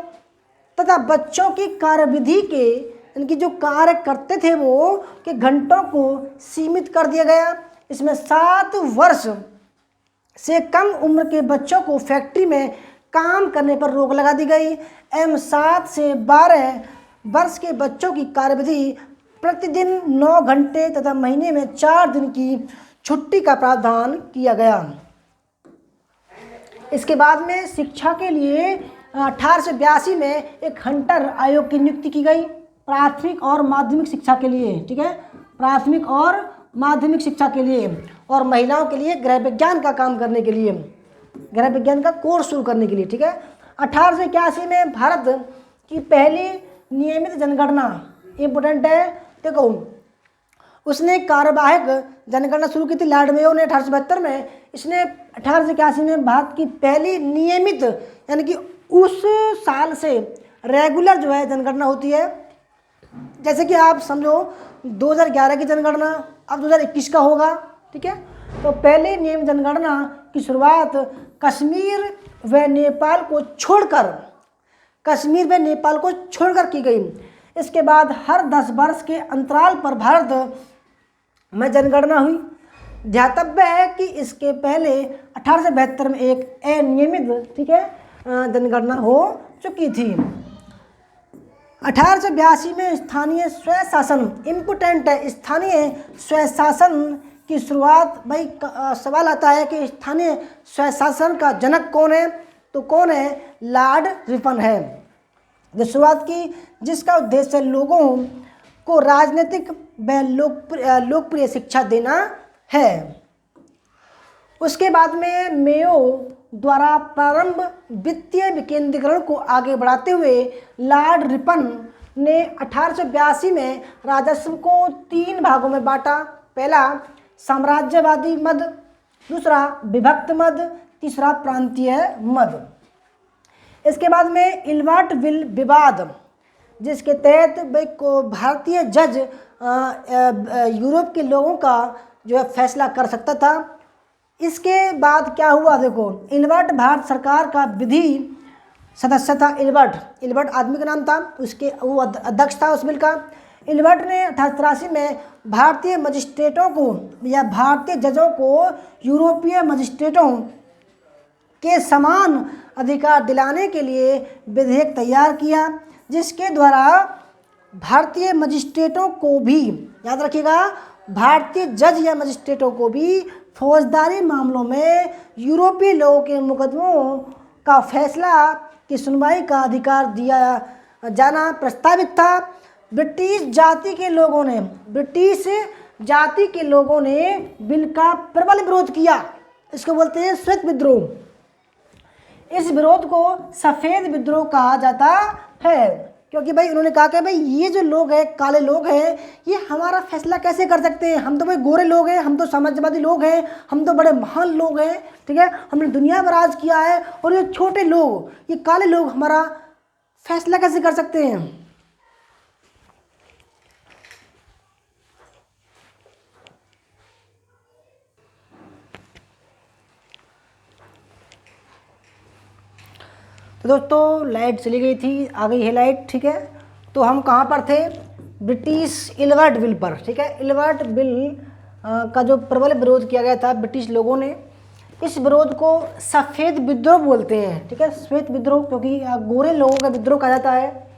तथा बच्चों की कार्यविधि के, इनकी जो कार्य करते थे वो के घंटों को सीमित कर दिया गया। इसमें 7 वर्ष से कम उम्र के बच्चों को फैक्ट्री में काम करने पर रोक लगा दी गई एवं 7 से 12 वर्ष के बच्चों की कार्यविधि प्रतिदिन 9 घंटे तथा महीने में 4 दिन की छुट्टी का प्रावधान किया गया। इसके बाद में शिक्षा के लिए 1882 में एक हंटर आयोग की नियुक्ति की गई, प्राथमिक और माध्यमिक शिक्षा के लिए, ठीक है, प्राथमिक और माध्यमिक शिक्षा के लिए, और महिलाओं के लिए गृह विज्ञान का काम करने के लिए, गृह विज्ञान का कोर्स शुरू करने के लिए, ठीक है। 1881 में भारत की पहली नियमित जनगणना, इम्पोर्टेंट है, देखो उसने कार्यवाहक जनगणना शुरू की थी लॉर्ड मेयो ने 1872 में। इसने 1881 में भारत की पहली नियमित, यानी कि उस साल से रेगुलर जो है जनगणना होती है। जैसे कि आप समझो 2011 की जनगणना अब 2021 का होगा, ठीक है। तो पहले नियमित जनगणना की शुरुआत कश्मीर व नेपाल को छोड़कर की गई। इसके बाद हर 10 वर्ष के अंतराल पर भारत में जनगणना हुई। ध्यातव्य है कि इसके पहले 1872 में एक अनियमित, ठीक है, जनगणना हो चुकी थी। 1882 में स्थानीय स्वशासन, इम्पोर्टेंट है, स्थानीय स्वशासन की शुरुआत। भाई सवाल आता है कि स्थानीय स्वशासन का जनक कौन है, तो कौन है? लॉर्ड रिपन है, जो शुरुआत की, जिसका उद्देश्य लोगों को राजनीतिक व लोकप्रिय शिक्षा देना है। उसके बाद में मेयो द्वारा प्रारंभ वित्तीय विकेंद्रीकरण को आगे बढ़ाते हुए लॉर्ड रिपन ने 1882 में राजस्व को 3 भागों में बांटा। पहला साम्राज्यवादी मद, दूसरा विभक्त मद, तीसरा प्रांतीय मद। इसके बाद में इल्बर्ट विल विवाद, जिसके तहत भारतीय जज यूरोप के लोगों का जो है फैसला कर सकता था। इसके बाद क्या हुआ, देखो इल्बर्ट भारत सरकार का विधि सदस्य था। इल्बर्ट आदमी का नाम था, उसके वो अध्यक्ष था उस बिल का। इल्बर्ट ने 1883 में भारतीय मजिस्ट्रेटों को या भारतीय जजों को यूरोपीय मजिस्ट्रेटों के समान अधिकार दिलाने के लिए विधेयक तैयार किया, जिसके द्वारा भारतीय मजिस्ट्रेटों को भी, याद रखिएगा, भारतीय जज या मजिस्ट्रेटों को भी फौजदारी मामलों में यूरोपीय लोगों के मुकदमों का फैसला की सुनवाई का अधिकार दिया जाना प्रस्तावित था। ब्रिटिश जाति के लोगों ने बिल का प्रबल विरोध किया। इसको बोलते हैं श्वेत विद्रोह। इस विरोध को सफ़ेद विद्रोह कहा जाता है, क्योंकि भाई उन्होंने कहा कि भाई ये जो लोग हैं, काले लोग हैं, ये हमारा फैसला कैसे कर सकते हैं, हम तो भाई गोरे लोग हैं, हम तो समाजवादी लोग हैं, हम तो बड़े महान लोग हैं, ठीक है, हमने दुनिया पर राज किया है, और ये छोटे लोग, ये काले लोग हमारा फैसला कैसे कर सकते हैं। तो दोस्तों लाइट चली गई थी, आ गई है लाइट, ठीक है। तो हम कहाँ पर थे, ब्रिटिश इल्बर्ट बिल पर, ठीक है। इल्बर्ट बिल का जो प्रबल विरोध किया गया था ब्रिटिश लोगों ने, इस विरोध को सफ़ेद विद्रोह बोलते हैं, ठीक है, श्वेत विद्रोह, क्योंकि गोरे लोगों का विद्रोह कहा जाता है।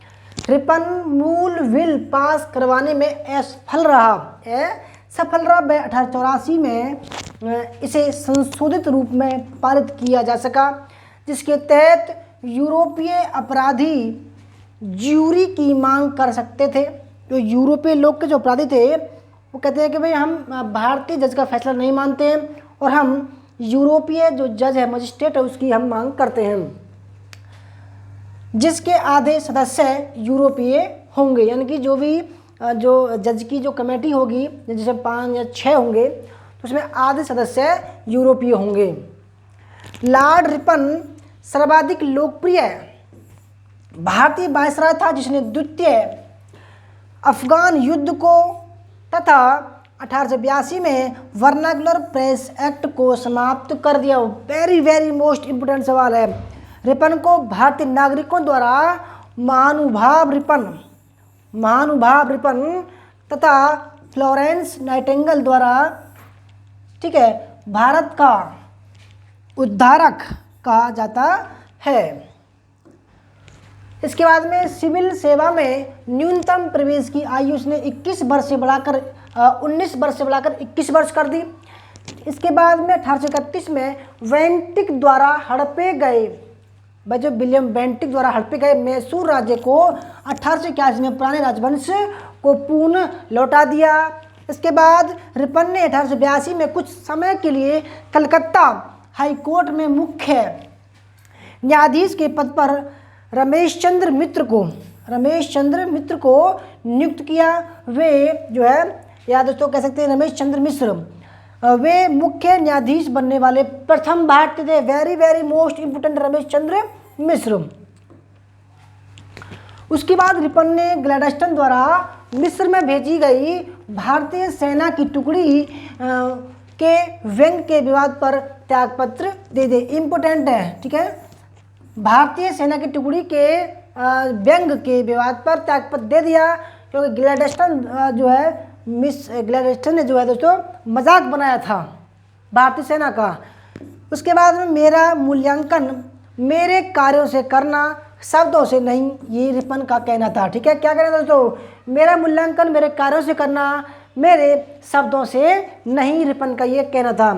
रिपन मूल बिल पास करवाने में असफल रहा। 1884 में इसे संशोधित रूप में पारित किया जा सका, जिसके तहत यूरोपीय अपराधी ज्यूरी की मांग कर सकते थे। जो यूरोपीय लोग के जो अपराधी थे वो कहते हैं कि भाई हम भारतीय जज का फैसला नहीं मानते हैं और हम यूरोपीय जो जज है, मजिस्ट्रेट है, उसकी हम मांग करते हैं, जिसके आधे सदस्य यूरोपीय होंगे। यानी कि जो भी जो जज की जो कमेटी होगी, जैसे 5 या 6 होंगे, तो उसमें आधे सदस्य यूरोपीय होंगे। लॉर्ड रिपन सर्वाधिक लोकप्रिय भारतीय वायसराय था, जिसने द्वितीय अफगान युद्ध को तथा 1882 में वर्नाकुलर प्रेस एक्ट को समाप्त कर दिया। वेरी मोस्ट इम्पोर्टेंट सवाल है। रिपन को भारतीय नागरिकों द्वारा महानुभाव रिपन तथा फ्लोरेंस नाइटिंगेल द्वारा, ठीक है, भारत का उद्धारक कहा जाता है। इसके बाद में सिविल सेवा में न्यूनतम प्रवेश की आयु उसने 19 वर्ष से बढ़ाकर 21 वर्ष कर दी। इसके बाद में 1831 में वेंटिक द्वारा हड़पे गए, जो विलियम वेंटिक द्वारा हड़पे गए मैसूर राज्य को 1881 में पुराने राजवंश को पुनः लौटा दिया। इसके बाद रिपन ने 1882 में कुछ समय के लिए कलकत्ता हाई कोर्ट में मुख्य न्यायाधीश के पद पर रमेश चंद्र मित्र को नियुक्त किया। वे जो है, या दोस्तों कह सकते हैं रमेश चंद्र मिश्र, वे मुख्य न्यायाधीश बनने वाले प्रथम भारतीय थे। Very most important, Ramesh Chandra Mishra. उसके बाद रिपन ने ग्लैडस्टन द्वारा मिस्र में भेजी गई भारतीय सेना की टुकड़ी के व्यंग के विवाद पर त्यागपत्र दे दे। इम्पोर्टेंट है, ठीक है, भारतीय सेना की टुकड़ी के व्यंग के विवाद पर त्यागपत्र दे दिया, क्योंकि ग्लैडस्टन ने जो है दोस्तों मजाक बनाया था भारतीय सेना का। उसके बाद में मेरा मूल्यांकन मेरे कार्यों से करना, शब्दों से नहीं, ये रिपन का कहना था, ठीक है। क्या कहना था दोस्तों, मेरा मूल्यांकन मेरे कार्यों से करना, मेरे शब्दों से नहीं, रिपन का ये कहना था।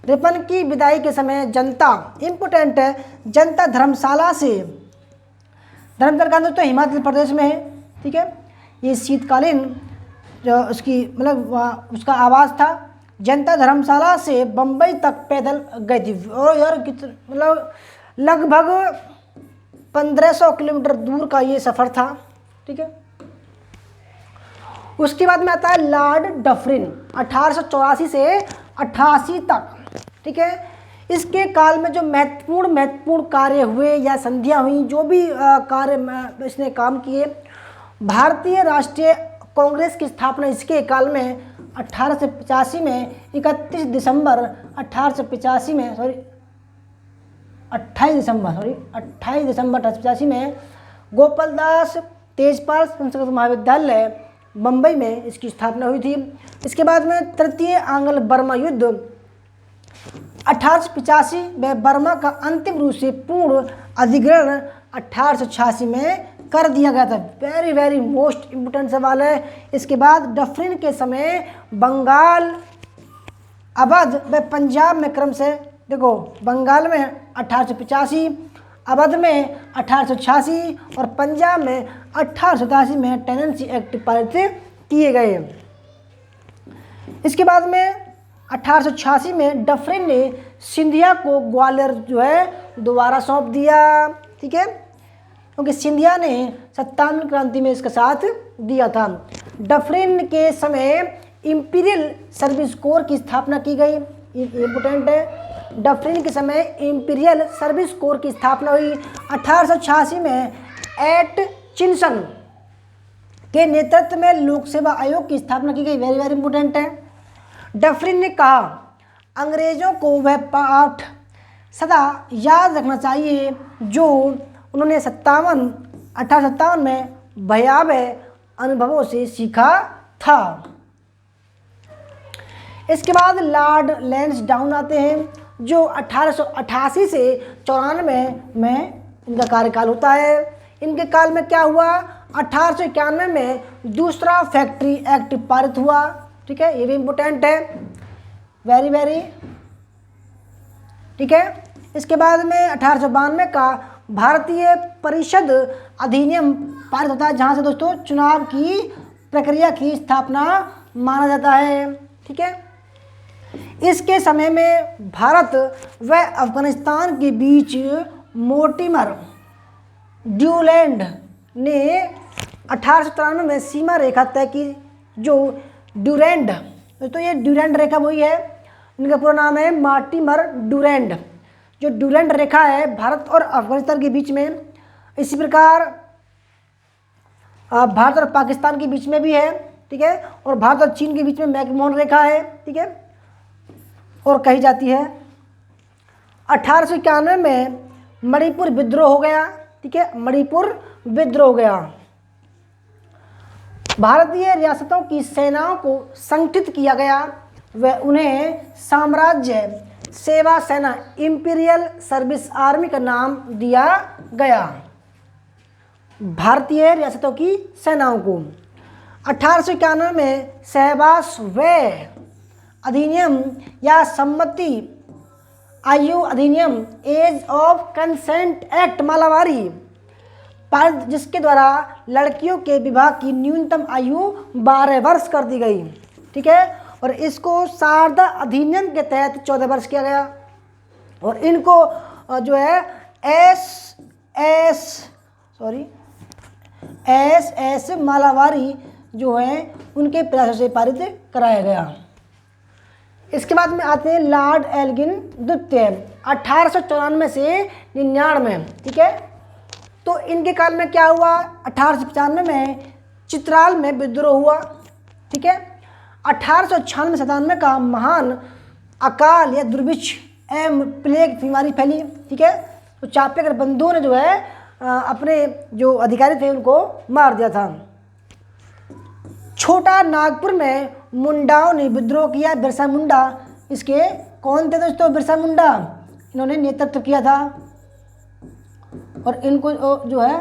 रिपन की विदाई के समय जनता, इम्पोर्टेंट है, जनता धर्मशाला दोस्तों हिमाचल प्रदेश में है, ठीक है। ये शीतकालीन जो उसकी मतलब उसका आवास था, जनता धर्मशाला से बम्बई तक पैदल गई थी। और यार मतलब लगभग 1500 किलोमीटर दूर का ये सफ़र था। ठीक है, उसके बाद में आता है लॉर्ड डफरिन 1884 से 88 तक। ठीक है, इसके काल में जो महत्वपूर्ण कार्य हुए या संधियां हुई, जो भी कार्य इसने काम किए, भारतीय राष्ट्रीय कांग्रेस की स्थापना इसके काल में 1885 में 31 दिसंबर 1885 में 28 दिसंबर 1885 में गोपाल दास तेजपाल संस्कृत महाविद्यालय बम्बई में इसकी स्थापना हुई थी। इसके बाद में तृतीय आंग्ल बर्मा युद्ध 1885 में बर्मा का अंतिम रूप से पूर्ण अधिग्रहण 1886 में कर दिया गया था। वेरी वेरी मोस्ट इम्पोर्टेंट सवाल है। इसके बाद डफरिन के समय बंगाल, अवध व पंजाब में क्रम से देखो, बंगाल में 1885, अवध में 1886 और पंजाब में 1887 में टेनेंसी एक्ट पारित किए गए। इसके बाद में 1886 में डफरिन ने सिंधिया को ग्वालियर जो है दोबारा सौंप दिया। ठीक है, क्योंकि सिंधिया ने 57 क्रांति में इसका साथ दिया था। डफरिन के समय इंपीरियल सर्विस कोर की स्थापना की गई। इम्पोर्टेंट है, डफरिन के समय इंपीरियल सर्विस कोर की स्थापना हुई। 1886 में एटचिंसन के नेतृत्व में लोक सेवा आयोग की स्थापना की गई। वेरी वेरी इंपॉर्टेंट है। डफरिन ने कहा, अंग्रेजों को वह पाठ सदा याद रखना चाहिए जो उन्होंने 1857 में भयावह अनुभवों से सीखा था। इसके बाद लॉर्ड लैंसडाउन आते हैं, जो 1888 से 94 में इनका कार्यकाल होता है। इनके काल में क्या हुआ, 1891 में दूसरा फैक्ट्री एक्ट पारित हुआ। ठीक है, ये भी इम्पोर्टेंट है, वेरी वेरी। ठीक है, इसके बाद में 1892 का भारतीय परिषद अधिनियम पारित होता है, जहाँ से दोस्तों चुनाव की प्रक्रिया की स्थापना माना जाता है। ठीक है, इसके समय में भारत व अफगानिस्तान के बीच मोर्टिमर ड्यूलैंड ने 1893 में सीमा रेखा तय की, जो ड्यूरैंड, तो ये ड्यूरैंड रेखा वही है, इनका पूरा नाम है मार्टिमर ड्यूरैंड। जो ड्यूरैंड रेखा है भारत और अफगानिस्तान के बीच में, इसी प्रकार भारत और पाकिस्तान के बीच में भी है। ठीक है, और भारत और चीन के बीच में मैकमोहन रेखा है। ठीक है, और कही जाती है। 1891 में मणिपुर विद्रोह हो गया। ठीक है, मणिपुर विद्रोह हो गया। भारतीय रियासतों की सेनाओं को संगठित किया गया व उन्हें साम्राज्य सेवा सेना इंपीरियल सर्विस आर्मी का नाम दिया गया। भारतीय रियासतों की सेनाओं को 1891 में सहवास व अधिनियम या सम्मति आयु अधिनियम एज ऑफ कंसेंट एक्ट मालावारी पारित, जिसके द्वारा लड़कियों के विवाह की न्यूनतम आयु 12 वर्ष कर दी गई। ठीक है, और इसको शारदा अधिनियम के तहत 14 वर्ष किया गया। और इनको जो है एस मालावारी जो है उनके प्रयासों से पारित कराया गया। इसके बाद में आते हैं लॉर्ड एल्गिन द्वितीय 1894 से 99। ठीक है, तो इनके काल में क्या हुआ, 1895 में चित्राल में विद्रोह हुआ। ठीक है, 1896-97 का महान अकाल या दुर्भिक्ष एवं प्लेग बीमारी फैली। ठीक है, तो चापेकर बंधुओं ने जो है अपने जो अधिकारी थे उनको मार दिया था। छोटा नागपुर में मुंडाओं ने विद्रोह किया। बिरसा मुंडा इसके कौन थे दोस्तों, बिरसा मुंडा, इन्होंने नेतृत्व किया था। और इनको जो है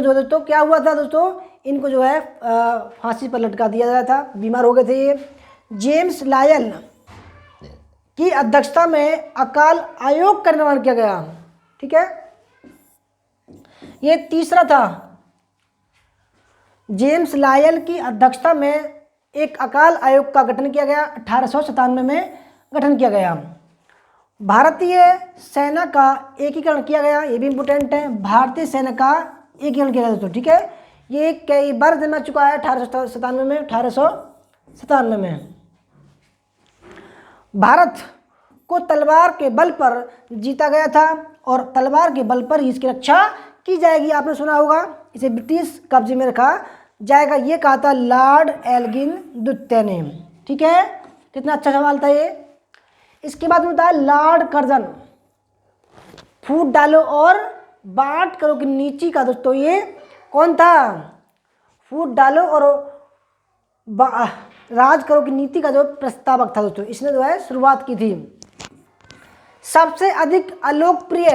दोस्तों क्या हुआ था दोस्तों, इनको जो है फांसी पर लटका दिया गया था, बीमार हो गए थे ये। जेम्स लायल की अध्यक्षता में अकाल आयोग का निर्माण किया गया। ठीक है, ये तीसरा था। जेम्स लायल की अध्यक्षता में एक अकाल आयोग का गठन किया गया, 1897 में गठन किया गया। भारतीय सेना का एकीकरण किया गया, ये भी इम्पोर्टेंट है, भारतीय सेना का एकीकरण किया गया दोस्तों, ठीक है। ये कई बार जन्म चुका है 1897 में, 1897 में। भारत को तलवार के बल पर जीता गया था और तलवार के बल पर ही इसकी रक्षा की जाएगी। आपने सुना होगा, इसे ब्रिटिश कब्जे में रखा जाएगा, ये कहा था लॉर्ड एल्गिन द्वितीय ने, ठीक है। कितना अच्छा सवाल था ये। इसके बाद में था लॉर्ड कर्जन, फूट डालो और बांट करो की नीति का दोस्तों ये कौन था? फूट डालो और राज करो की नीति का जो प्रस्तावक था दोस्तों, इसने जो है शुरुआत की थी। सबसे अधिक अलोकप्रिय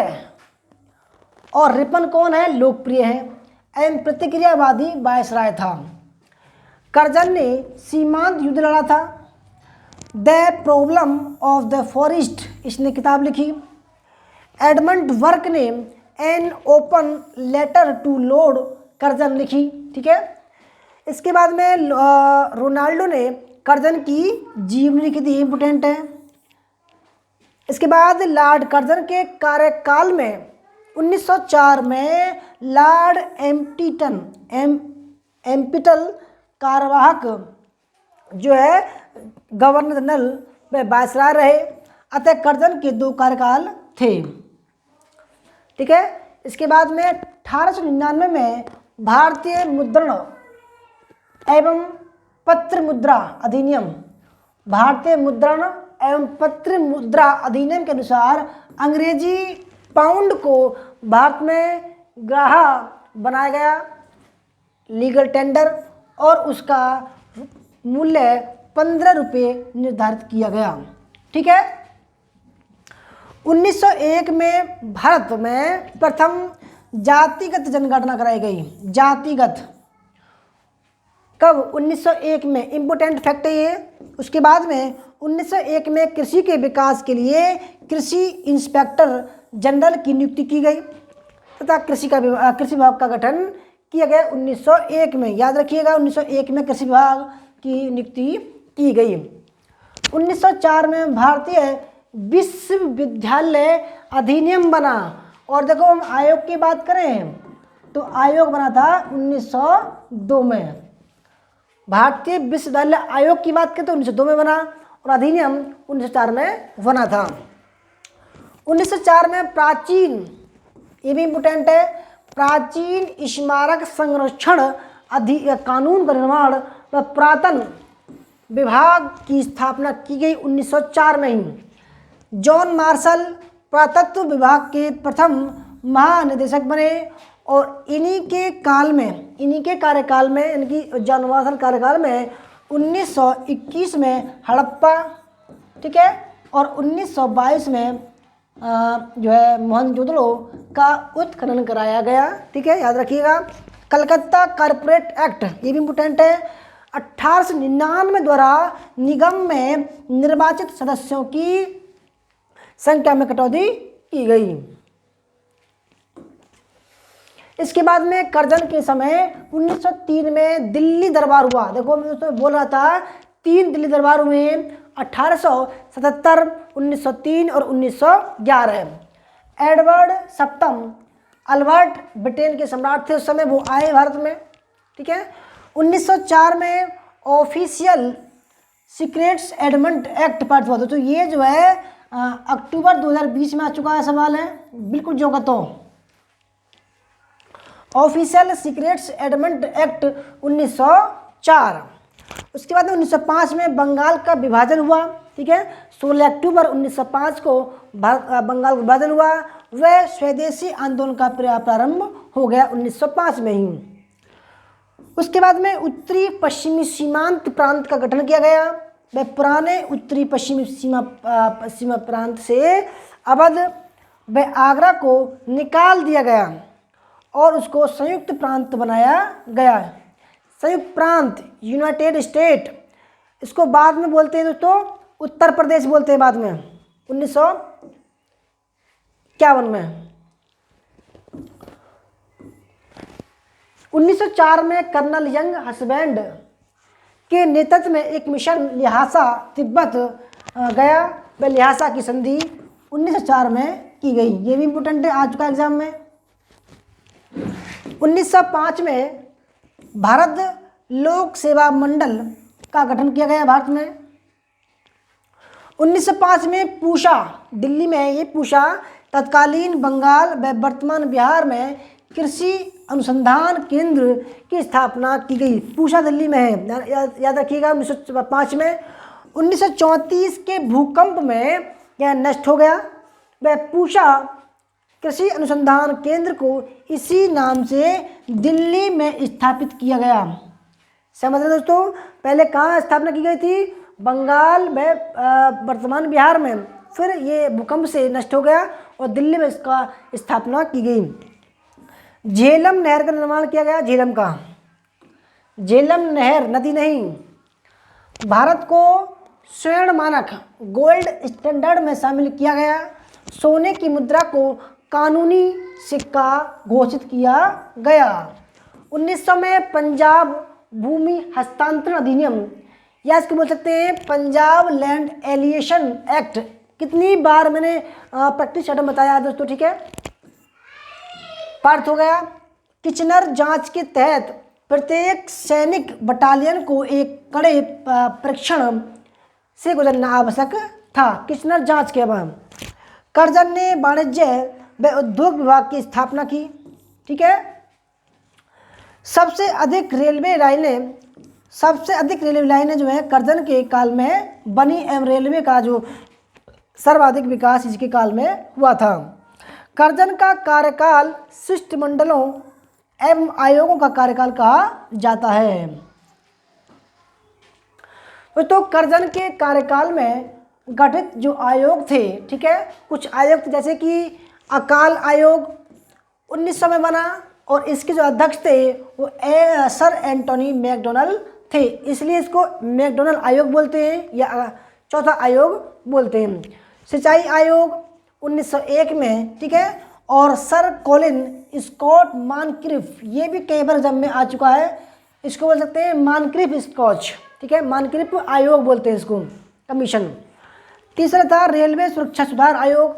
और रिपन कौन है? लोकप्रिय है एवं प्रतिक्रियावादी वायसराय था। कर्जन ने सीमांत युद्ध लड़ा था। The problem of the forest, इसने किताब लिखी। एडमंड वर्क ने an open letter to Lord Curzon लिखी, ठीक है। इसके बाद में रोनाल्डो ने कर्जन की जीवनी लिखी थी, इम्पोर्टेंट है। इसके बाद लॉर्ड कर्जन के कार्यकाल में 1904 में लॉर्ड एम्पिटल कार्यवाहक जो है गवर्नर जनरल व वायसराय रहे, अतः कर्जन के 2 कार्यकाल थे, ठीक है। इसके बाद में 1899 में भारतीय मुद्रण एवं पत्र मुद्रा अधिनियम, भारतीय मुद्रण एवं पत्र मुद्रा अधिनियम के अनुसार अंग्रेजी पाउंड को भारत में ग्राह्य बनाया गया, लीगल टेंडर, और उसका मूल्य 15 रुपये निर्धारित किया गया, ठीक है। 1901 में भारत में प्रथम जातिगत जनगणना कराई गई। जातिगत कब? 1901 में, इम्पोर्टेंट फैक्ट है ये। उसके बाद में 1901 में कृषि के विकास के लिए कृषि इंस्पेक्टर जनरल की नियुक्ति की गई तथा कृषि विभाग का गठन किया गया 1901 में। याद रखिएगा, 1901 में कृषि विभाग की नियुक्ति की गई। 1904 में भारतीय विश्वविद्यालय अधिनियम बना। और देखो, हम आयोग की बात करें तो आयोग बना था 1902 में। भारतीय विश्वविद्यालय आयोग की बात करें तो 1902 में बना और अधिनियम 1904 में बना था। 1904 में प्राचीन, ये भी इम्पोर्टेंट है, प्राचीन स्मारक संरक्षण कानून का निर्माण व पुरातन विभाग की स्थापना की गई 1904 में ही। जॉन मार्शल पुरातत्व विभाग के प्रथम महानिदेशक बने और इन्हीं के कार्यकाल में, इनकी जॉन मार्शल कार्यकाल में 1921 में हड़प्पा, ठीक है, और 1922 में जो है मोहनजोदड़ो का उत्खनन कराया गया, ठीक है, याद रखिएगा। कलकत्ता कॉरपोरेट एक्ट, ये भी इम्पोर्टेंट है, 1899 द्वारा निगम में निर्वाचित सदस्यों की संख्या में कटौती की गई। इसके बाद में कर्जन के समय 1903 में दिल्ली दरबार हुआ। देखो, मैं दोस्तों बोल रहा था 3 दिल्ली दरबार हुए, 1877, 1903 और 1911। एडवर्ड सप्तम अल्बर्ट ब्रिटेन के सम्राट थे उस समय, वो आए भारत में, ठीक है। 1904 में ऑफिशियल सीक्रेट्स एडमेंट एक्ट पास हुआ था। तो ये जो है अक्टूबर 2020 में आ चुका है, सवाल है बिल्कुल जो का तो। Official secrets adamant act 1904। उसके बाद 1905 में बंगाल का विभाजन हुआ, ठीक है। 16 अक्टूबर 1905 को बंगाल का विभाजन हुआ। वह स्वदेशी आंदोलन का प्रारंभ हो गया 1905 में ही। उसके बाद में उत्तरी पश्चिमी सीमांत प्रांत का गठन किया गया। वह पुराने उत्तरी पश्चिमी सीमा प्रांत से अवध व आगरा को निकाल दिया गया और उसको संयुक्त प्रांत बनाया गया। संयुक्त प्रांत, यूनाइटेड स्टेट, इसको बाद में बोलते हैं दोस्तों उत्तर प्रदेश बोलते हैं बाद में, 1951 में। 1904 में कर्नल यंग हसबैंड के नेतृत्व में एक मिशन ल्हासा तिब्बत गया व ल्हासा की संधि 1904 में की गई। ये भी इम्पोर्टेंट है, आ चुका एग्जाम में। 1905 में भारत लोक सेवा मंडल का गठन किया गया भारत में। 1905 में पूषा, दिल्ली में है ये पूषा, तत्कालीन बंगाल व वर्तमान बिहार में कृषि अनुसंधान केंद्र की स्थापना की गई। पूषा दिल्ली में है, याद रखिएगा। 1905 में 1934 के भूकंप में यह नष्ट हो गया। वह पूषा कृषि अनुसंधान केंद्र को इसी नाम से दिल्ली में स्थापित किया गया। समझ रहे दोस्तों, पहले कहाँ स्थापना की गई थी? बंगाल में, वर्तमान बिहार में, फिर ये भूकंप से नष्ट हो गया और दिल्ली में इसका स्थापना की गई। झेलम नहर का निर्माण किया गया। झेलम का, झेलम नहर नदी नहीं, भारत को स्वर्ण मानक गोल्ड स्टैंडर्ड में शामिल किया गया। सोने की मुद्रा को कानूनी सिक्का घोषित किया गया। 1900 में पंजाब भूमि हस्तांतरण अधिनियम, या इसको बोल सकते हैं पंजाब लैंड एलिएशन एक्ट। कितनी बार मैंने प्रैक्टिस सेट में बताया दोस्तों, ठीक है, पार्ट हो गया। किचनर जांच के तहत प्रत्येक सैनिक बटालियन को एक कड़े परीक्षण से गुजरना आवश्यक था। किचनर जांच के बाद कर्जन ने वाणिज्य व उद्योग विभाग की स्थापना की, ठीक है। सबसे अधिक रेलवे लाइनें जो है कर्जन के काल में बनी एवं रेलवे का जो सर्वाधिक विकास इसके काल में हुआ था। कर्जन का कार्यकाल शिष्टमंडलों एवं आयोगों का कार्यकाल कहा जाता है। तो कर्जन के कार्यकाल में गठित जो आयोग थे, ठीक है, कुछ आयोग थे, जैसे कि अकाल आयोग 1900 में बना और इसके जो अध्यक्ष थे वो सर एंटोनी मैकडोनल्ड थे, इसलिए इसको मैकडोनल्ड आयोग बोलते हैं या चौथा आयोग बोलते हैं। सिंचाई आयोग 1901 में, ठीक है, और सर कॉलिन स्कॉट मानक्रिफ, ये भी कई बार एग्जाम में आ चुका है, इसको बोल सकते हैं मानक्रिफ स्कॉच, ठीक है, मानक्रिफ आयोग बोलते हैं इसको, कमीशन। तीसरा था रेलवे सुरक्षा सुधार आयोग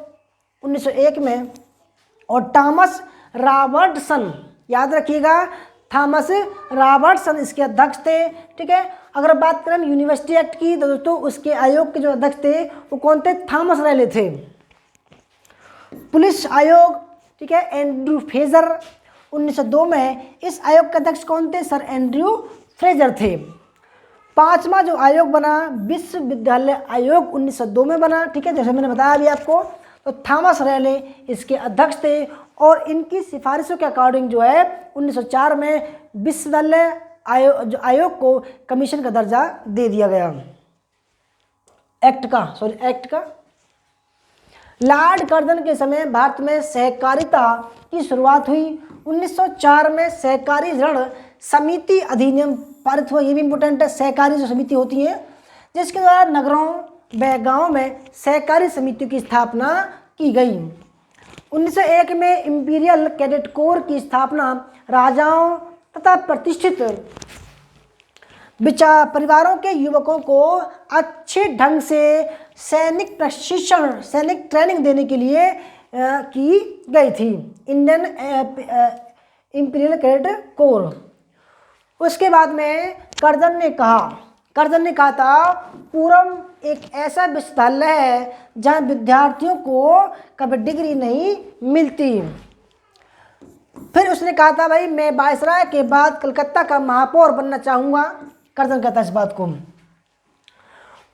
1901 में, और थॉमस रॉबर्टसन, याद रखिएगा, थॉमस रॉबर्टसन इसके अध्यक्ष थे, ठीक है। अगर बात करें यूनिवर्सिटी एक्ट की तो दोस्तों उसके आयोग के जो अध्यक्ष थे वो कौन थे? थॉमस रैले थे। पुलिस आयोग, ठीक है, एंड्रू फ्रेजर 1902 में, इस आयोग के अध्यक्ष कौन थे? सर एंड्रू फ्रेजर थे। पांचवा जो आयोग बना विश्वविद्यालय आयोग 1902 में बना, ठीक है, जैसे मैंने बताया अभी आपको, तो थॉमस रैले इसके अध्यक्ष थे और इनकी सिफारिशों के अकॉर्डिंग जो है 1904 में विश्वविद्यालय आयोग को कमीशन का दर्जा दे दिया गया। एक्ट का लॉर्ड कर्जन के समय भारत में सहकारिता की शुरुआत हुई। 1904 में सहकारी ऋण समिति अधिनियम पारित हुआ। ये भी इम्पोर्टेंट है, सहकारी जो समिति होती है जिसके द्वारा नगरों व गाँव में सहकारी समितियों की स्थापना की गई। 1901 में इंपीरियल कैडेट कोर की स्थापना राजाओं तथा प्रतिष्ठित परिवारों के युवकों को अच्छे ढंग से सैनिक प्रशिक्षण, सैनिक ट्रेनिंग देने के लिए की गई थी, इंडियन इंपीरियल कैडेट कोर। उसके बाद में कर्जन ने कहा था पूरम एक ऐसा विश्वविद्यालय है जहाँ विद्यार्थियों को कभी डिग्री नहीं मिलती। फिर उसने कहा था भाई मैं वायसराय के बाद कलकत्ता का महापौर बनना चाहूँगा। कर्जन कहता है इस बात को।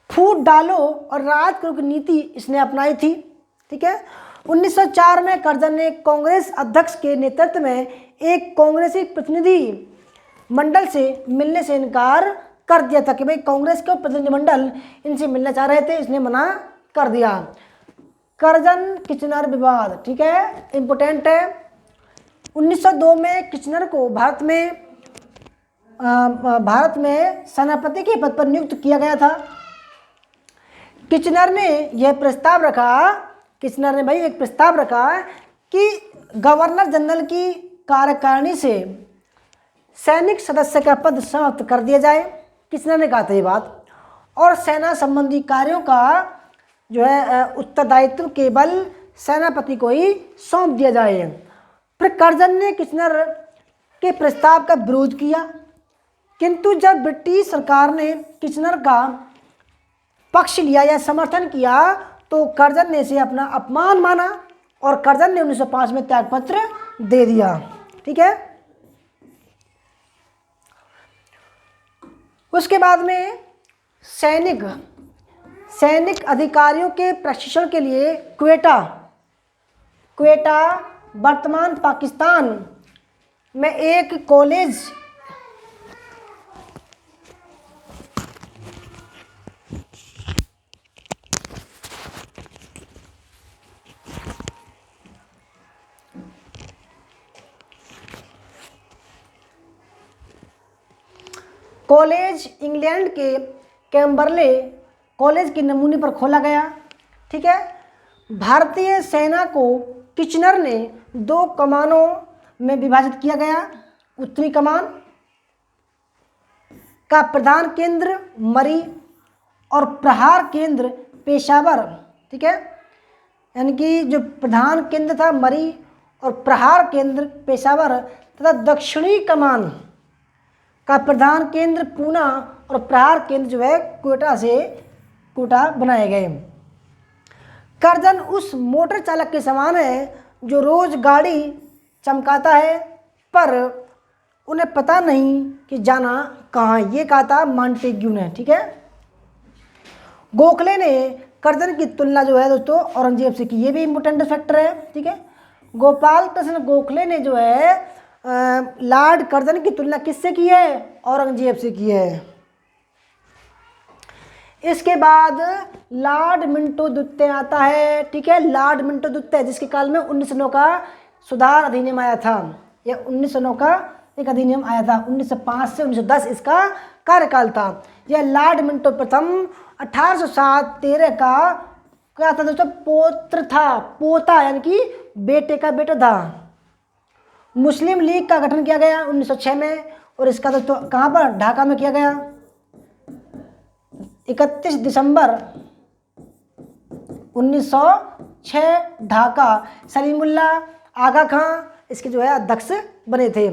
फूट डालो और राज करो की नीति इसने अपनाई थी, ठीक है। 1904 में कर्जन ने कांग्रेस अध्यक्ष के नेतृत्व में एक कांग्रेसी प्रतिनिधि मंडल से मिलने से इनकार कर दिया था कि भाई कांग्रेस के प्रतिनिधिमंडल इनसे मिलना चाह रहे थे, इसने मना कर दिया। कर्जन किचनर विवाद, ठीक है, इंपोर्टेंट है। 1902 में किचनर को भारत में सेनापति के पद पर नियुक्त किया गया था। किचनर ने एक प्रस्ताव रखा कि गवर्नर जनरल की कार्यकारिणी से सैनिक सदस्य का पद समाप्त कर दिया जाए। किचनर ने कहा था ये बात। और सेना संबंधी कार्यों का जो है उत्तरदायित्व केवल सेनापति को ही सौंप दिया जाए। फिर कर्जन ने किचनर के प्रस्ताव का विरोध किया, किंतु जब ब्रिटिश सरकार ने किचनर का पक्ष लिया या समर्थन किया तो कर्जन ने इसे अपना अपमान माना और कर्जन ने 1905 में त्यागपत्र दे दिया। ठीक है। उसके बाद में सैनिक अधिकारियों के प्रशिक्षण के लिए क्वेटा वर्तमान पाकिस्तान में एक कॉलेज इंग्लैंड के कैम्बरले कॉलेज के नमूने पर खोला गया। ठीक है। भारतीय सेना को किचनर ने 2 कमानों में विभाजित किया गया। उत्तरी कमान का प्रधान केंद्र मरी और प्रहार केंद्र पेशावर। ठीक है। यानी कि जो प्रधान केंद्र था मरी और प्रहार केंद्र पेशावर तथा दक्षिणी कमान का प्रधान केंद्र पूना और प्रहार केंद्र जो है कोटा बनाए गए। कर्जन उस मोटर चालक के समान है जो रोज गाड़ी चमकाता है पर उन्हें पता नहीं कि जाना कहाँ। ये कहा था मॉन्टेग्यू ने। ठीक है। गोखले ने कर्जन की तुलना जो है दोस्तों औरंगजेब से की। ये भी इम्पोर्टेंट फैक्टर है। ठीक है। गोपाल कृष्ण गोखले ने जो है लॉर्ड कर्जन की तुलना किससे की है? औरंगजेब से की है। इसके बाद लॉर्ड मिंटो दुत्ते आता है। ठीक है। लॉर्ड मिंटो दुत्ते जिसके काल में 1909 का सुधार अधिनियम आया था, या 1909 का एक अधिनियम आया था। 1905 से 1910 इसका कार्यकाल था। यह लॉर्ड मिंटो प्रथम 1807-13 का क्या था दोस्तों? पोत्र था। पोता यानी कि बेटे का बेटा था। मुस्लिम लीग का गठन किया गया 1906 में और इसका दोस्तों कहाँ पर? ढाका में किया गया। 31 दिसंबर 1906 ढाका। सलीमुल्ला आगा खां इसके जो है अध्यक्ष बने थे।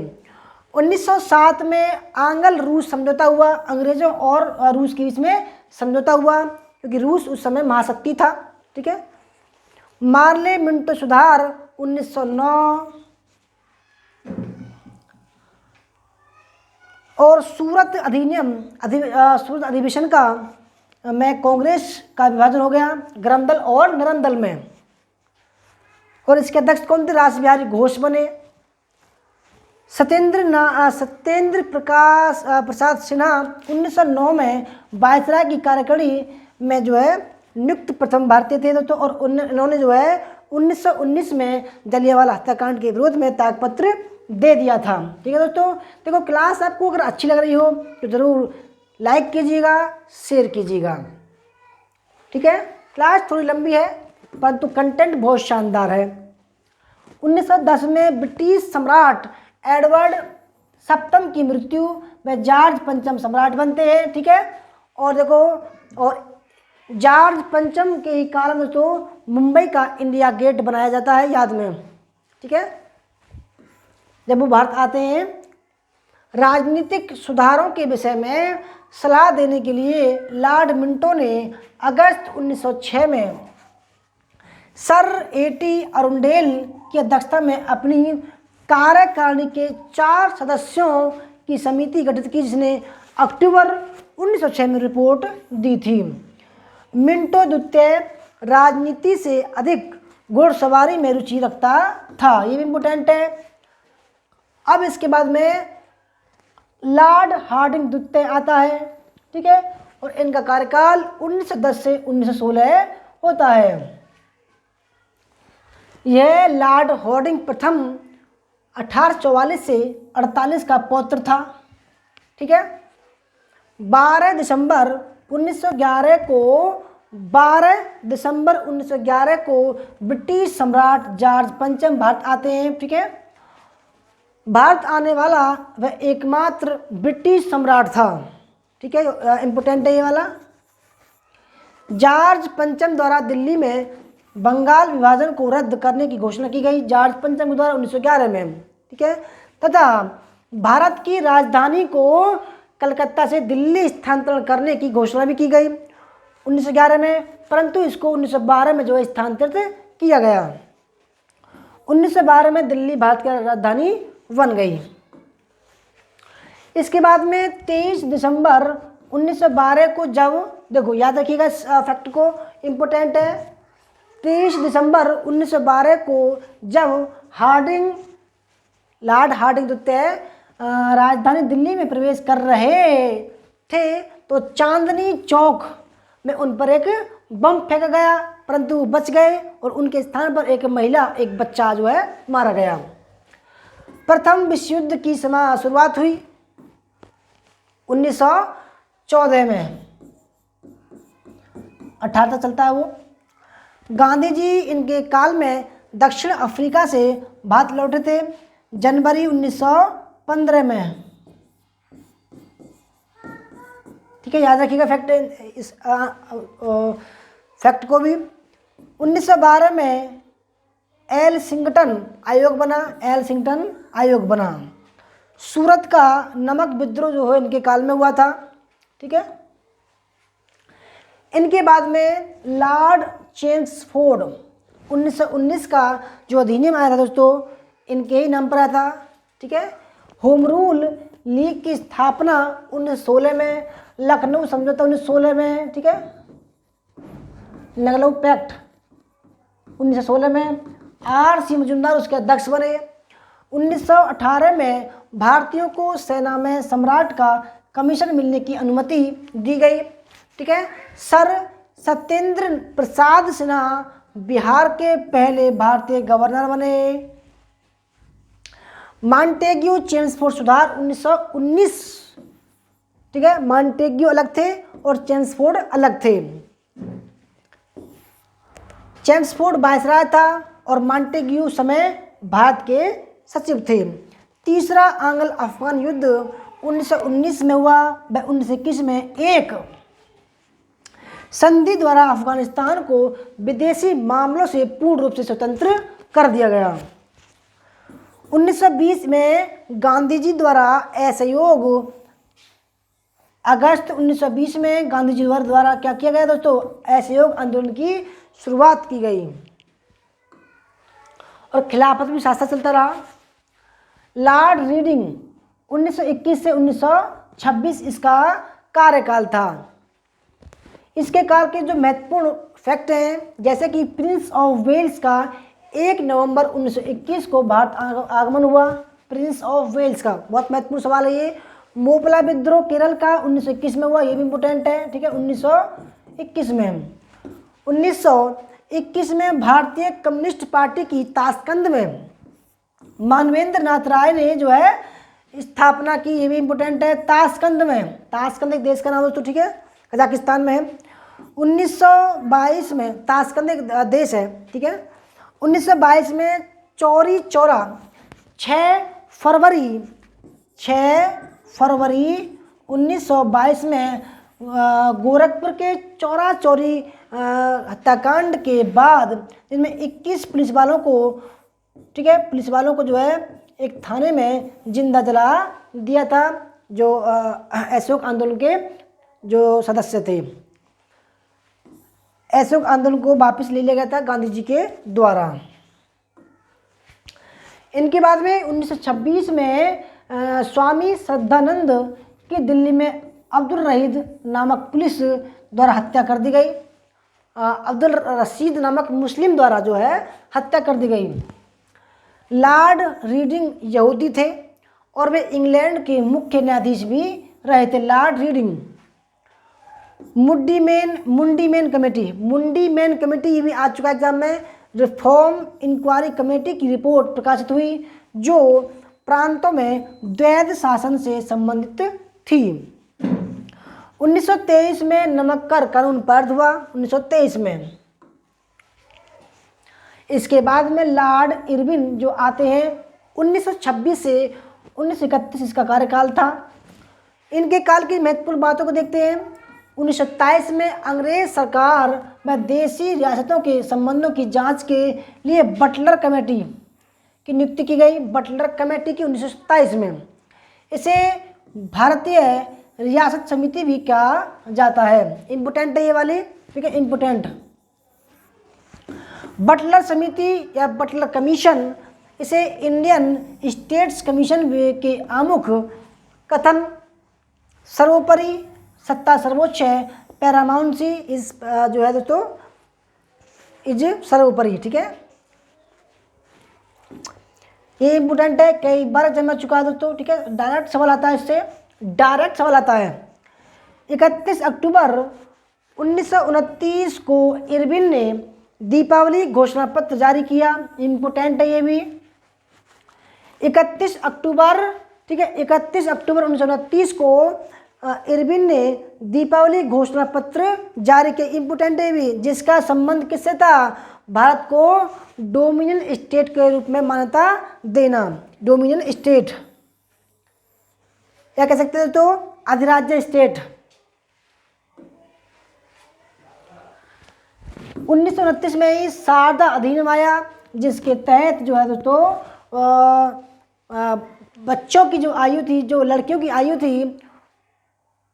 1907 में आंग्ल रूस समझौता हुआ। अंग्रेजों और रूस के बीच में समझौता हुआ क्योंकि रूस उस समय महाशक्ति था। ठीक है। मार्ले मिंटो सुधार 1909 और सूरत अधिवेशन का में कांग्रेस का विभाजन हो गया गरम दल और नरम दल में। और इसके अध्यक्ष कौन थे? रास बिहारी घोष बने। सत्येंद्र प्रसाद सिन्हा 1909 में वायसराय की कार्यकारिणी में जो है नियुक्त प्रथम भारतीय थे दोस्तों। और उन्होंने जो है 1919 में जलियांवाला हत्याकांड के विरोध में त्यागपत्र दे दिया था। ठीक है दोस्तों। देखो क्लास आपको अगर अच्छी लग रही हो तो ज़रूर लाइक कीजिएगा, शेयर कीजिएगा। ठीक है। क्लास थोड़ी लंबी है परंतु कंटेंट बहुत शानदार है। 1910 में ब्रिटिश सम्राट एडवर्ड सप्तम की मृत्यु में जॉर्ज पंचम सम्राट बनते हैं। ठीक है। और देखो और जॉर्ज पंचम के ही कारण दोस्तों मुंबई का इंडिया गेट बनाया जाता है, याद में। ठीक है। जब वो भारत आते हैं राजनीतिक सुधारों के विषय में सलाह देने के लिए लॉर्ड मिंटो ने अगस्त 1906 में सर एटी अरुंडेल की अध्यक्षता में अपनी कार्यकारिणी के 4 सदस्यों की समिति गठित की जिसने अक्टूबर 1906 में रिपोर्ट दी थी। मिंटो द्वितीय राजनीति से अधिक घुड़सवारी में रुचि रखता था। ये भी इम्पोर्टेंट है। अब इसके बाद में लॉर्ड हार्डिंग द्वितीय आता है। ठीक है। और इनका कार्यकाल 1910 से 1916 होता है। यह लॉर्ड हार्डिंग प्रथम 1844 से 48 का पौत्र था। ठीक है। 12 दिसंबर 1911 को ब्रिटिश सम्राट जॉर्ज पंचम भारत आते हैं। ठीक है। भारत आने वाला वह एकमात्र ब्रिटिश सम्राट था। ठीक है, इम्पोर्टेंट है ये वाला। जॉर्ज पंचम द्वारा दिल्ली में बंगाल विभाजन को रद्द करने की घोषणा की गई, जॉर्ज पंचम के द्वारा 1911 में, ठीक है। तथा भारत की राजधानी को कलकत्ता से दिल्ली स्थानांतरण करने की घोषणा भी की गई 1911 में, परंतु इसको 1912 में जो है स्थानांतरित किया गया। 1912 में दिल्ली भारत की राजधानी बन गई। इसके बाद में 23 दिसंबर 1912 को, जब देखो याद रखिएगा इस फैक्ट को, इम्पोर्टेंट है। 23 दिसंबर 1912 को जब लॉर्ड हार्डिंग द्वितीय राजधानी दिल्ली में प्रवेश कर रहे थे तो चांदनी चौक में उन पर एक बम फेंका गया, परंतु वो बच गए और उनके स्थान पर एक महिला, एक बच्चा जो है मारा गया। प्रथम विश्व युद्ध की शुरुआत हुई 1914 में, 18 तक चलता है वो। गांधी जी इनके काल में दक्षिण अफ्रीका से भारत लौटे थे जनवरी 1915 में, ठीक है, याद रखिएगा फैक्ट, इस फैक्ट को भी। 1912 में एल सिंगटन आयोग बना। सूरत का नमक विद्रोह जो है इनके काल में हुआ था, ठीक है। इनके बाद में लॉर्ड चेम्सफोर्ड 1919 का जो अधिनियम आया था दोस्तों, इनके ही नाम पर आया था, ठीक है। होम रूल लीग की स्थापना 1916 में, लखनऊ समझौता 1916 में, ठीक है, लखनऊ पैक्ट 1916 में, R.C. मजूमदार उसके अध्यक्ष बने। 1918 में भारतीयों को सेना में सम्राट का कमीशन मिलने की अनुमति दी गई, ठीक है। सर सत्येंद्र प्रसाद सिन्हा बिहार के पहले भारतीय गवर्नर बने। मॉन्टेग्यू चेम्सफोर्ड सुधार 1919, ठीक है, मॉन्टेग्यू अलग थे और चेम्सफोर्ड अलग थे। चेम्सफोर्ड वायसराय था और मॉन्टेग्यू समय भारत के सचिव थे। तीसरा आंग्ल अफगान युद्ध 1919 में हुआ, व 1921 में एक संधि द्वारा अफगानिस्तान को विदेशी मामलों से पूर्ण रूप से स्वतंत्र कर दिया गया। 1920 में गांधी जी द्वारा असहयोग, अगस्त 1920 में गांधी जी द्वारा क्या किया गया दोस्तों, असहयोग आंदोलन की शुरुआत की गई और खिलाफत भी साथ साथ चलता रहा। लॉर्ड रीडिंग 1921 से 1926 इसका कार्यकाल था। इसके काल के जो महत्वपूर्ण फैक्ट हैं, जैसे कि प्रिंस ऑफ वेल्स का 1 नवंबर 1921 को भारत आगमन हुआ। प्रिंस ऑफ वेल्स का बहुत महत्वपूर्ण सवाल है ये। मोपला विद्रोह केरल का 1921 में हुआ, ये भी इम्पोर्टेंट है, ठीक है, 1921 में। 1921 में भारतीय कम्युनिस्ट पार्टी की ताशकंद में मानवेंद्र नाथ राय ने जो है स्थापना की, ये भी इम्पोर्टेंट है। ताशकंद में, ताशकंद एक देश का नाम दोस्तों, ठीक है, कजाकिस्तान में है। 1922 में ताशकंद एक देश है, ठीक है। 1922 में चौरी चौरा 6 फरवरी 1922 में गोरखपुर के चौरा चौरी हत्याकांड के बाद जिनमें 21 पुलिस वालों को, ठीक है, पुलिस वालों को जो है एक थाने में जिंदा जला दिया था, जो असहयोग आंदोलन के जो सदस्य थे। असहयोग आंदोलन को वापस ले लिया गया था गांधी जी के द्वारा। इनके बाद में 1926 में स्वामी श्रद्धानंद की दिल्ली में अब्दुल रशीद नामक पुलिस द्वारा हत्या कर दी गई। अब्दुल रशीद नामक मुस्लिम द्वारा जो है हत्या कर दी गई। लॉर्ड रीडिंग यहूदी थे और वे इंग्लैंड के मुख्य न्यायाधीश भी रहे थे। Lord reading. मुंडी मेन कमेटी ये भी आ चुका है एग्जाम में। रिफॉर्म इंक्वायरी कमेटी की रिपोर्ट प्रकाशित हुई जो प्रांतों में द्वैध शासन से संबंधित थी। 1923 में नमक कर कानून पारित हुआ, 1923 में। इसके बाद में लॉर्ड इरविन जो आते हैं 1926 से 1931 इसका कार्यकाल था। इनके काल की महत्वपूर्ण बातों को देखते हैं। 1927 में अंग्रेज सरकार व देशी रियासतों के संबंधों की जांच के लिए बटलर कमेटी की नियुक्ति की गई। बटलर कमेटी की 1927 में। इसे भारतीय रियासत समिति भी कहा जाता है। इम्पोर्टेंट है ये वाली, ठीक है, इम्पोर्टेंट। बटलर समिति या बटलर कमीशन, इसे इंडियन स्टेट्स कमीशन के आमुख कथन सर्वोपरि, सत्ता सर्वोच्च है, पैरामाउंसी इस जो है दोस्तों इज सर्वोपरि, ठीक है। ये इंपोर्टेंट है, कई बार एग्जाम में चुका है दोस्तों, ठीक है। डायरेक्ट सवाल आता है, इससे डायरेक्ट सवाल आता है। 31 अक्टूबर 1929 को इरविन ने दीपावली घोषणा पत्र जारी किया। इंपोर्टेंट है ये भी। 31 अक्टूबर, ठीक है, 31 अक्टूबर 1929 को इरविन ने दीपावली घोषणा पत्र जारी किया। इंपोर्टेंट है भी, जिसका संबंध किससे था? भारत को डोमिनियन स्टेट के रूप में मान्यता देना। डोमिनियन स्टेट या कह सकते हैं तो अधिराज्य स्टेट। 1929 में ही शारदा अधिनियम आया, जिसके तहत जो है दोस्तों बच्चों की जो आयु थी, जो लड़कियों की आयु थी,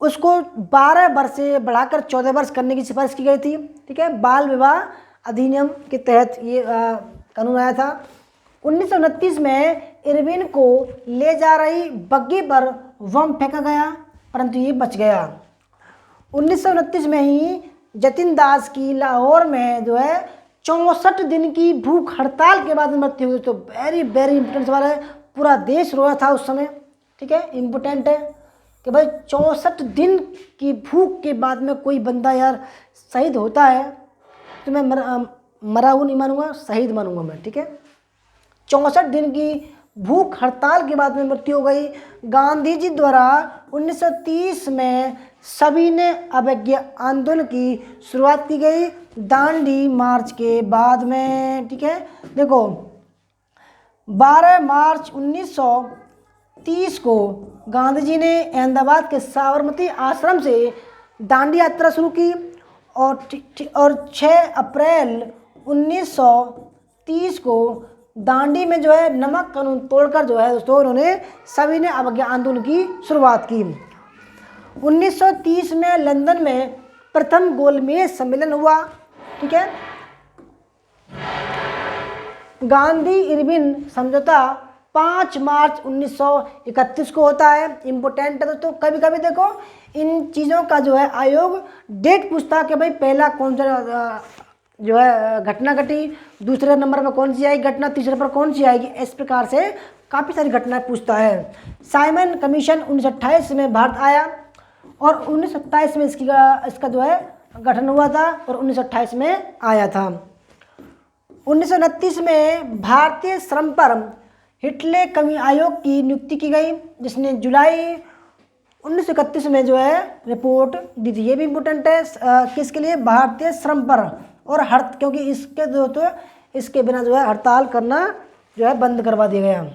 उसको 12 वर्ष से बढ़ाकर 14 वर्ष करने की सिफारिश की गई थी, ठीक है। बाल विवाह अधिनियम के तहत ये कानून आया था। 1929 में इरविन को ले जा रही बग्गी पर बम फेंका गया, परंतु ये बच गया। 1929 में ही जतिन दास की लाहौर में जो है 64 दिन की भूख हड़ताल के बाद मृत्यु हुई। तो वेरी वेरी इंपोर्टेंट सवाल है, पूरा देश रोया था उस समय, ठीक है। इंपोर्टेंट है कि भाई 64 दिन की भूख के बाद में कोई बंदा यार शहीद होता है तो मैं मरा हुआ नहीं मानूंगा, शहीद मानूंगा मैं, ठीक है। 64 दिन की भूख हड़ताल के बाद में मृत्यु हो गई। गांधी जी द्वारा 1930 में सविनय अवज्ञा आंदोलन की शुरुआत की गई दांडी मार्च के बाद में, ठीक है। देखो 12 मार्च 1930 को गांधी जी ने अहमदाबाद के साबरमती आश्रम से दांडी यात्रा शुरू की और 6 अप्रैल 1930 को दांडी में जो है नमक कानून तोड़कर जो है दोस्तों उन्होंने सविनय अवज्ञा आंदोलन की शुरुआत की। 1930 में लंदन में प्रथम गोलमेज सम्मेलन हुआ, ठीक है। गांधी इरविन समझौता 5 मार्च 1931 को होता है। इंपोर्टेंट है दोस्तों। कभी कभी देखो इन चीज़ों का जो है आयोग डेट पूछता है कि भाई पहला कौन सा जो है घटना घटी, दूसरे नंबर पर कौन सी आएगी घटना, तीसरे पर कौन सी आएगी, इस प्रकार से काफ़ी सारी घटनाएं पूछता है। साइमन कमीशन 1928 में भारत आया और 1927 में इसका जो है गठन हुआ था और 1928 में आया था। 1929 में भारतीय श्रम पर हिटले कमी आयोग की नियुक्ति की गई, जिसने जुलाई 1931 में जो है रिपोर्ट दी थी। ये भी इम्पोर्टेंट है किसके लिए? भारतीय श्रम पर और क्योंकि इसके जो तो इसके बिना जो है हड़ताल करना जो है बंद करवा दिया गया।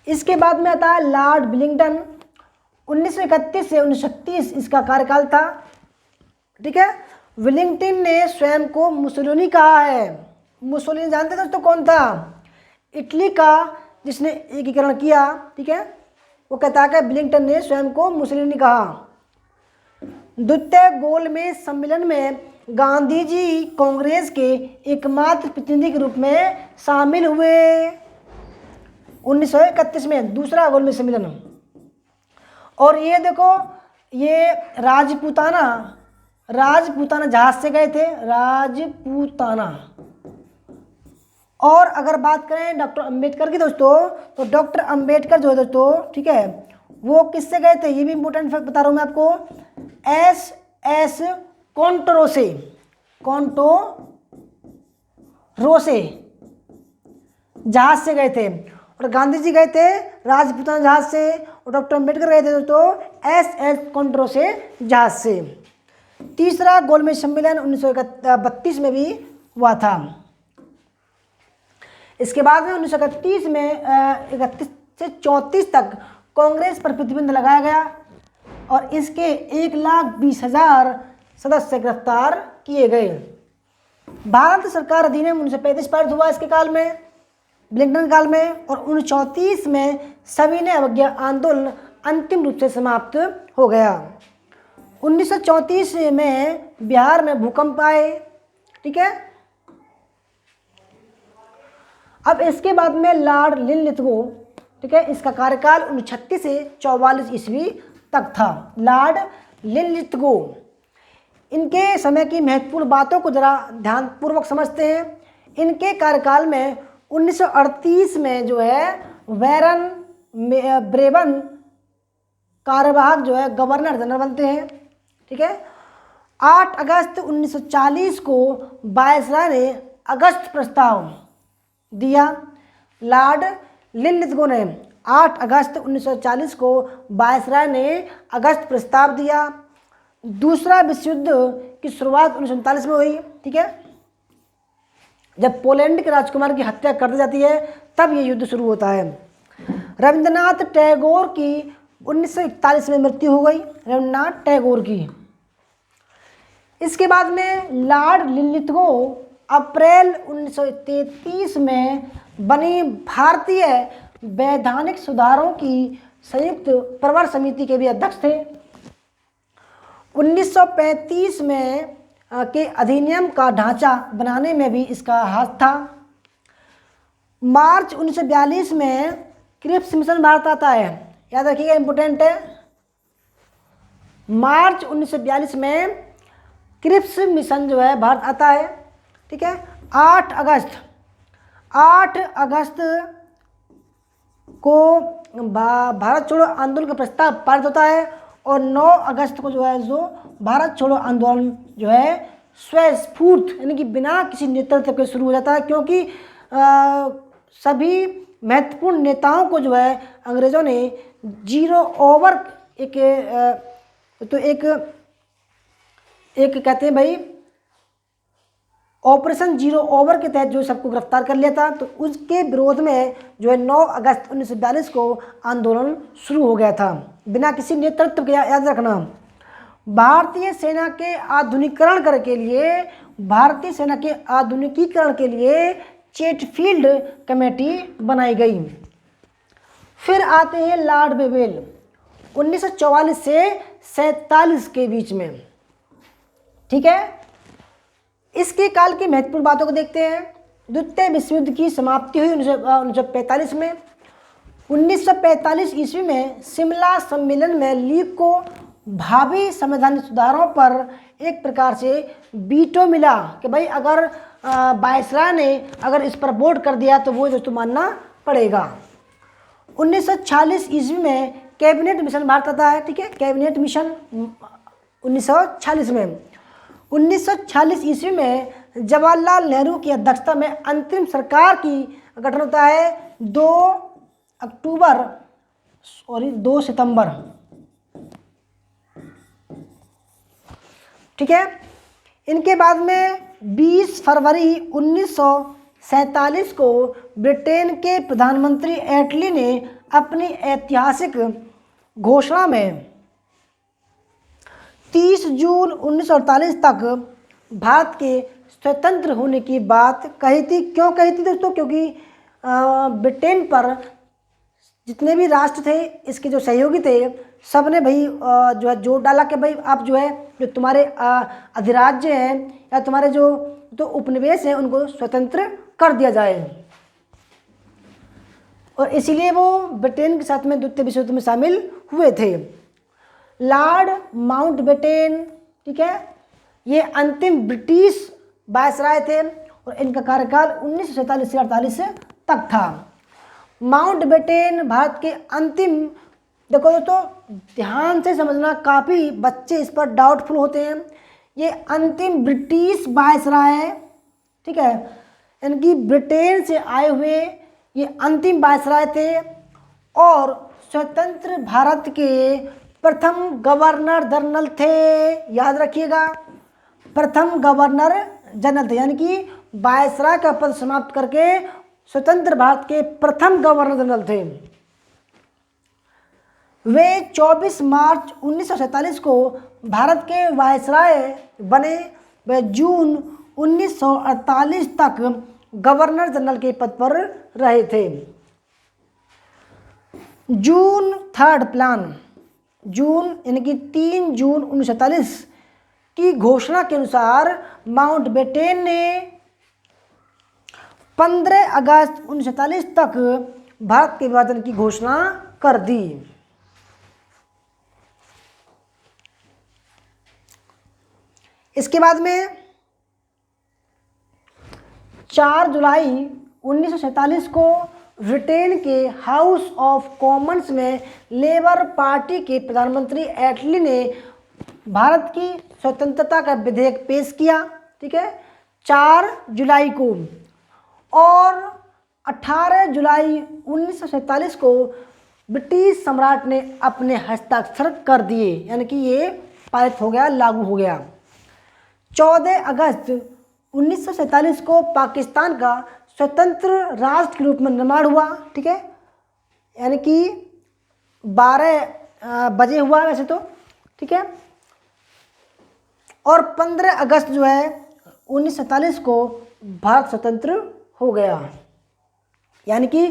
इसके बाद में आता है लॉर्ड विलिंगटन। 1931 से 1936 इसका कार्यकाल था, ठीक है। विलिंगटन ने स्वयं को मुसोलिनी कहा है। मुसोलिनी जानते दोस्तों कौन था? इटली का जिसने एकीकरण किया, ठीक है। वो कहता है कि विलिंगटन ने स्वयं को मुसोलिनी कहा। द्वितीय गोलमेज सम्मेलन में गांधी जी कांग्रेस के एकमात्र प्रतिनिधि के रूप में शामिल हुए। 1931 में दूसरा गोलमेज सम्मेलन। और ये देखो ये राजपूताना जहाज से गए थे, राजपूताना। और अगर बात करें डॉक्टर अंबेडकर की दोस्तों, तो डॉक्टर अंबेडकर जो है दोस्तों, ठीक है, वो किससे गए थे? ये भी इंपॉर्टेंट फैक्ट बता रहा हूँ मैं आपको। SS कोंटोरोसे जहाज से गए थे और गांधी जी गए थे राजपूताना जहाज से और डॉक्टर अंबेडकर गए थे दोस्तों SS कोंटोरोसे जहाज से। तीसरा गोलमेज सम्मेलन 1932 में भी हुआ था। इसके बाद में 1931 में 31 से 34 तक कांग्रेस पर प्रतिबंध लगाया गया और इसके 1,20,000 सदस्य गिरफ्तार किए गए। भारत सरकार अधिनियम 1935 पारित हुआ इसके काल में, ब्लिंकन काल में, और 1934 में सविनय अवज्ञा आंदोलन अंतिम रूप से समाप्त हो गया। 1934 में बिहार में भूकंप आए, ठीक है। अब इसके बाद में लॉर्ड लिनलिथगो, ठीक है, इसका कार्यकाल 1936 से 44 ईस्वी तक था। लॉर्ड लिनलिथगो, इनके समय की महत्वपूर्ण बातों को जरा ध्यानपूर्वक समझते हैं। इनके कार्यकाल में 1938 में जो है वैरन ब्रेवन कार्यवाहक जो है गवर्नर जनरल बनते हैं, ठीक है। 8 अगस्त 1940 को वायसराय ने अगस्त प्रस्ताव दिया। लॉर्ड लिनलिथगो ने 8 अगस्त 1940 को वायसराय ने अगस्त प्रस्ताव दिया। दूसरा विश्व युद्ध की शुरुआत 1939 में हुई, ठीक है। जब पोलैंड के राजकुमार की हत्या कर दी जाती है तब ये युद्ध शुरू होता है। रविंद्रनाथ टैगोर की 1941 में मृत्यु हो गई, रविंद्रनाथ टैगोर की। इसके बाद में लॉर्ड लिनलिथगो अप्रैल 1933 में बनी भारतीय वैधानिक सुधारों की संयुक्त प्रवर समिति के भी अध्यक्ष थे। 1935 में के अधिनियम का ढांचा बनाने में भी इसका हाथ था। मार्च 1942 में क्रिप्स मिशन भारत आता है, याद रखिएगा, इम्पोर्टेंट है। मार्च 1942 में क्रिप्स मिशन जो है भारत आता है, ठीक है। 8 अगस्त को भारत छोड़ो आंदोलन का प्रस्ताव पारित होता है और 9 अगस्त को जो है जो भारत छोड़ो आंदोलन जो है स्वस्फूर्त यानी कि बिना किसी नेतृत्व के शुरू हो जाता है, क्योंकि सभी महत्वपूर्ण नेताओं को जो है अंग्रेज़ों ने जीरो ओवर एक कहते हैं भाई ऑपरेशन जीरो ओवर के तहत जो सबको गिरफ्तार कर लिया था। तो उसके विरोध में जो है 9 अगस्त 1942 को आंदोलन शुरू हो गया था बिना किसी नेतृत्व के। याद रखना, भारतीय सेना के आधुनिकीकरण के लिए चेटफील्ड कमेटी बनाई गई। फिर आते हैं लॉर्ड वेवेल 1944 से 47 के बीच में, ठीक है। इसके काल की महत्वपूर्ण बातों को देखते हैं। द्वितीय विश्व युद्ध की समाप्ति हुई 1945 में। 1945 ईस्वी में शिमला सम्मेलन में लीग को भावी संवैधानिक सुधारों पर एक प्रकार से वीटो मिला कि भाई अगर वायसराय ने अगर इस पर वोट कर दिया तो वो दोस्तों मानना पड़ेगा। 1946 ईस्वी में कैबिनेट मिशन भारत आता है, ठीक है, कैबिनेट मिशन 1946 में। 1946 ईस्वी में जवाहरलाल नेहरू की अध्यक्षता में अंतरिम सरकार की गठन होता है 2 सितंबर, ठीक है। इनके बाद में 20 फरवरी 1947 को ब्रिटेन के प्रधानमंत्री एटली ने अपनी ऐतिहासिक घोषणा में 30 जून 1948 तक भारत के स्वतंत्र होने की बात कही थी। क्यों कही थी दोस्तों? क्योंकि ब्रिटेन पर जितने भी राष्ट्र थे, इसके जो सहयोगी थे, सब ने भाई जो है जोर डाला कि भाई आप जो है जो तुम्हारे अधिराज्य हैं या तुम्हारे जो तो उपनिवेश हैं उनको स्वतंत्र कर दिया जाए, और इसीलिए वो ब्रिटेन के साथ में द्वितीय विश्व युद्ध में शामिल हुए थे। लॉर्ड माउंटबेटन, ठीक है, ये अंतिम ब्रिटिश वायसराय थे और इनका कार्यकाल 1947 से 48 तक था। माउंटबेटन भारत के अंतिम, देखो दोस्तों ध्यान से समझना, काफ़ी बच्चे इस पर डाउटफुल होते हैं। ये अंतिम ब्रिटिश वायसराय है, ठीक है, इनकी ब्रिटेन से आए हुए ये अंतिम वायसराय थे और स्वतंत्र भारत के प्रथम गवर्नर जनरल थे। याद रखिएगा, प्रथम गवर्नर जनरल थे, यानी कि वायसराय का पद समाप्त करके स्वतंत्र भारत के प्रथम गवर्नर जनरल थे। वे 24 मार्च 1947 को भारत के वायसराय बने। वे जून 1948 तक गवर्नर जनरल के पद पर रहे थे। जून थर्ड प्लान, जून यानी कि 3 जून 1947 की घोषणा के अनुसार माउंटबेटन ने 15 अगस्त 1947 तक भारत के विभाजन की घोषणा कर दी। इसके बाद में 4 जुलाई 1947 को ब्रिटेन के हाउस ऑफ कॉमन्स में लेबर पार्टी के प्रधानमंत्री एटली ने भारत की स्वतंत्रता का विधेयक पेश किया। ठीक है, 4 जुलाई को। और 18 जुलाई 1947 को ब्रिटिश सम्राट ने अपने हस्ताक्षर कर दिए, यानी कि ये पारित हो गया, लागू हो गया। 14 अगस्त 1947 को पाकिस्तान का स्वतंत्र राष्ट्र के रूप में निर्माण हुआ। ठीक है, यानी कि 12 बजे हुआ वैसे तो। ठीक है, और 15 अगस्त जो है 1947 को भारत स्वतंत्र हो गया। यानी कि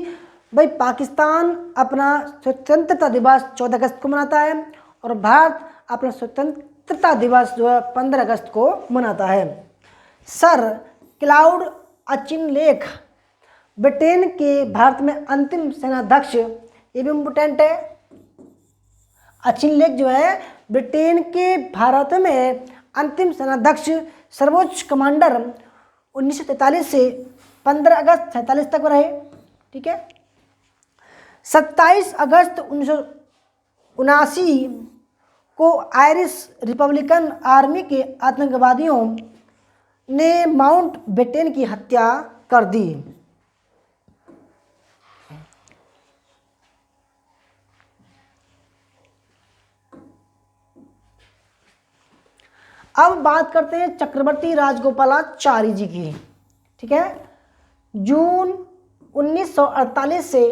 भाई पाकिस्तान अपना स्वतंत्रता दिवस 14 अगस्त को मनाता है और भारत अपना स्वतंत्रता दिवस जो है 15 अगस्त को मनाता है। सर क्लाउड अचिनलेख ब्रिटेन के भारत में अंतिम सेनाध्यक्ष, ये भी इम्पोर्टेंट है। अचिनलेख जो है ब्रिटेन के भारत में अंतिम सेनाध्यक्ष, सर्वोच्च कमांडर 1943 से 15 अगस्त 1947 तक रहे। ठीक है, 27 अगस्त 1979 को आयरिश रिपब्लिकन आर्मी के आतंकवादियों ने माउंटबेटन की हत्या कर दी। अब बात करते हैं चक्रवर्ती राजगोपालाचारी जी की। ठीक है, जून 1948 से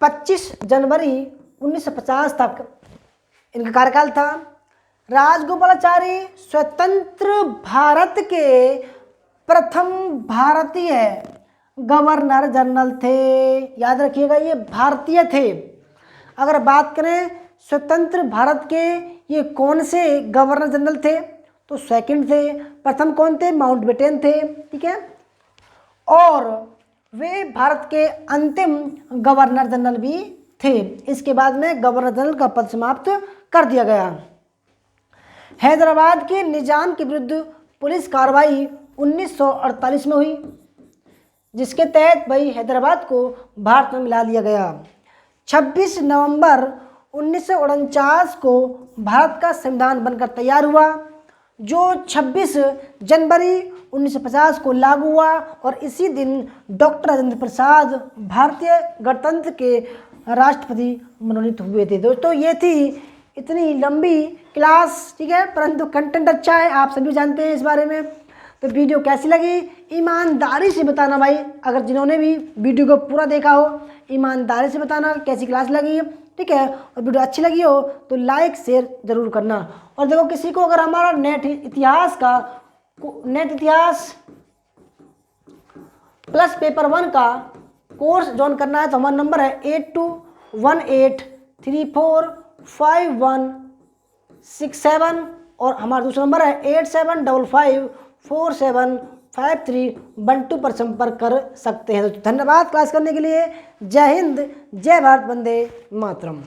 25 जनवरी 1950 तक इनका कार्यकाल था। राजगोपालाचारी स्वतंत्र भारत के प्रथम भारतीय गवर्नर जनरल थे। याद रखिएगा, ये भारतीय थे। अगर बात करें स्वतंत्र भारत के ये कौन से गवर्नर जनरल थे, तो सेकंड थे। प्रथम कौन थे? माउंटबेटन थे। ठीक है, और वे भारत के अंतिम गवर्नर जनरल भी थे। इसके बाद में गवर्नर जनरल का पद समाप्त कर दिया गया। हैदराबाद के निजाम के विरुद्ध पुलिस कार्रवाई 1948 में हुई, जिसके तहत भाई हैदराबाद को भारत में मिला लिया गया। 26 नवंबर 1949 को भारत का संविधान बनकर तैयार हुआ, जो 26 जनवरी 1950 को लागू हुआ। और इसी दिन डॉक्टर राजेंद्र प्रसाद भारतीय गणतंत्र के राष्ट्रपति मनोनीत हुए थे। दोस्तों, ये थी इतनी लंबी क्लास। ठीक है, परंतु कंटेंट अच्छा है, आप सभी जानते हैं इस बारे में। तो वीडियो कैसी लगी ईमानदारी से बताना भाई। अगर जिन्होंने भी वीडियो को पूरा देखा हो, ईमानदारी से बताना कैसी क्लास लगी। ठीक है, और वीडियो अच्छी लगी हो तो लाइक शेयर ज़रूर करना। और देखो, किसी को अगर हमारा नेट इतिहास प्लस पेपर 1 का कोर्स ज्वाइन करना है तो हमारा नंबर है 8218345167 और हमारा दूसरा नंबर है 8755475312 पर संपर्क कर सकते हैं। तो धन्यवाद क्लास करने के लिए। जय हिंद, जय भारत, वंदे मातरम।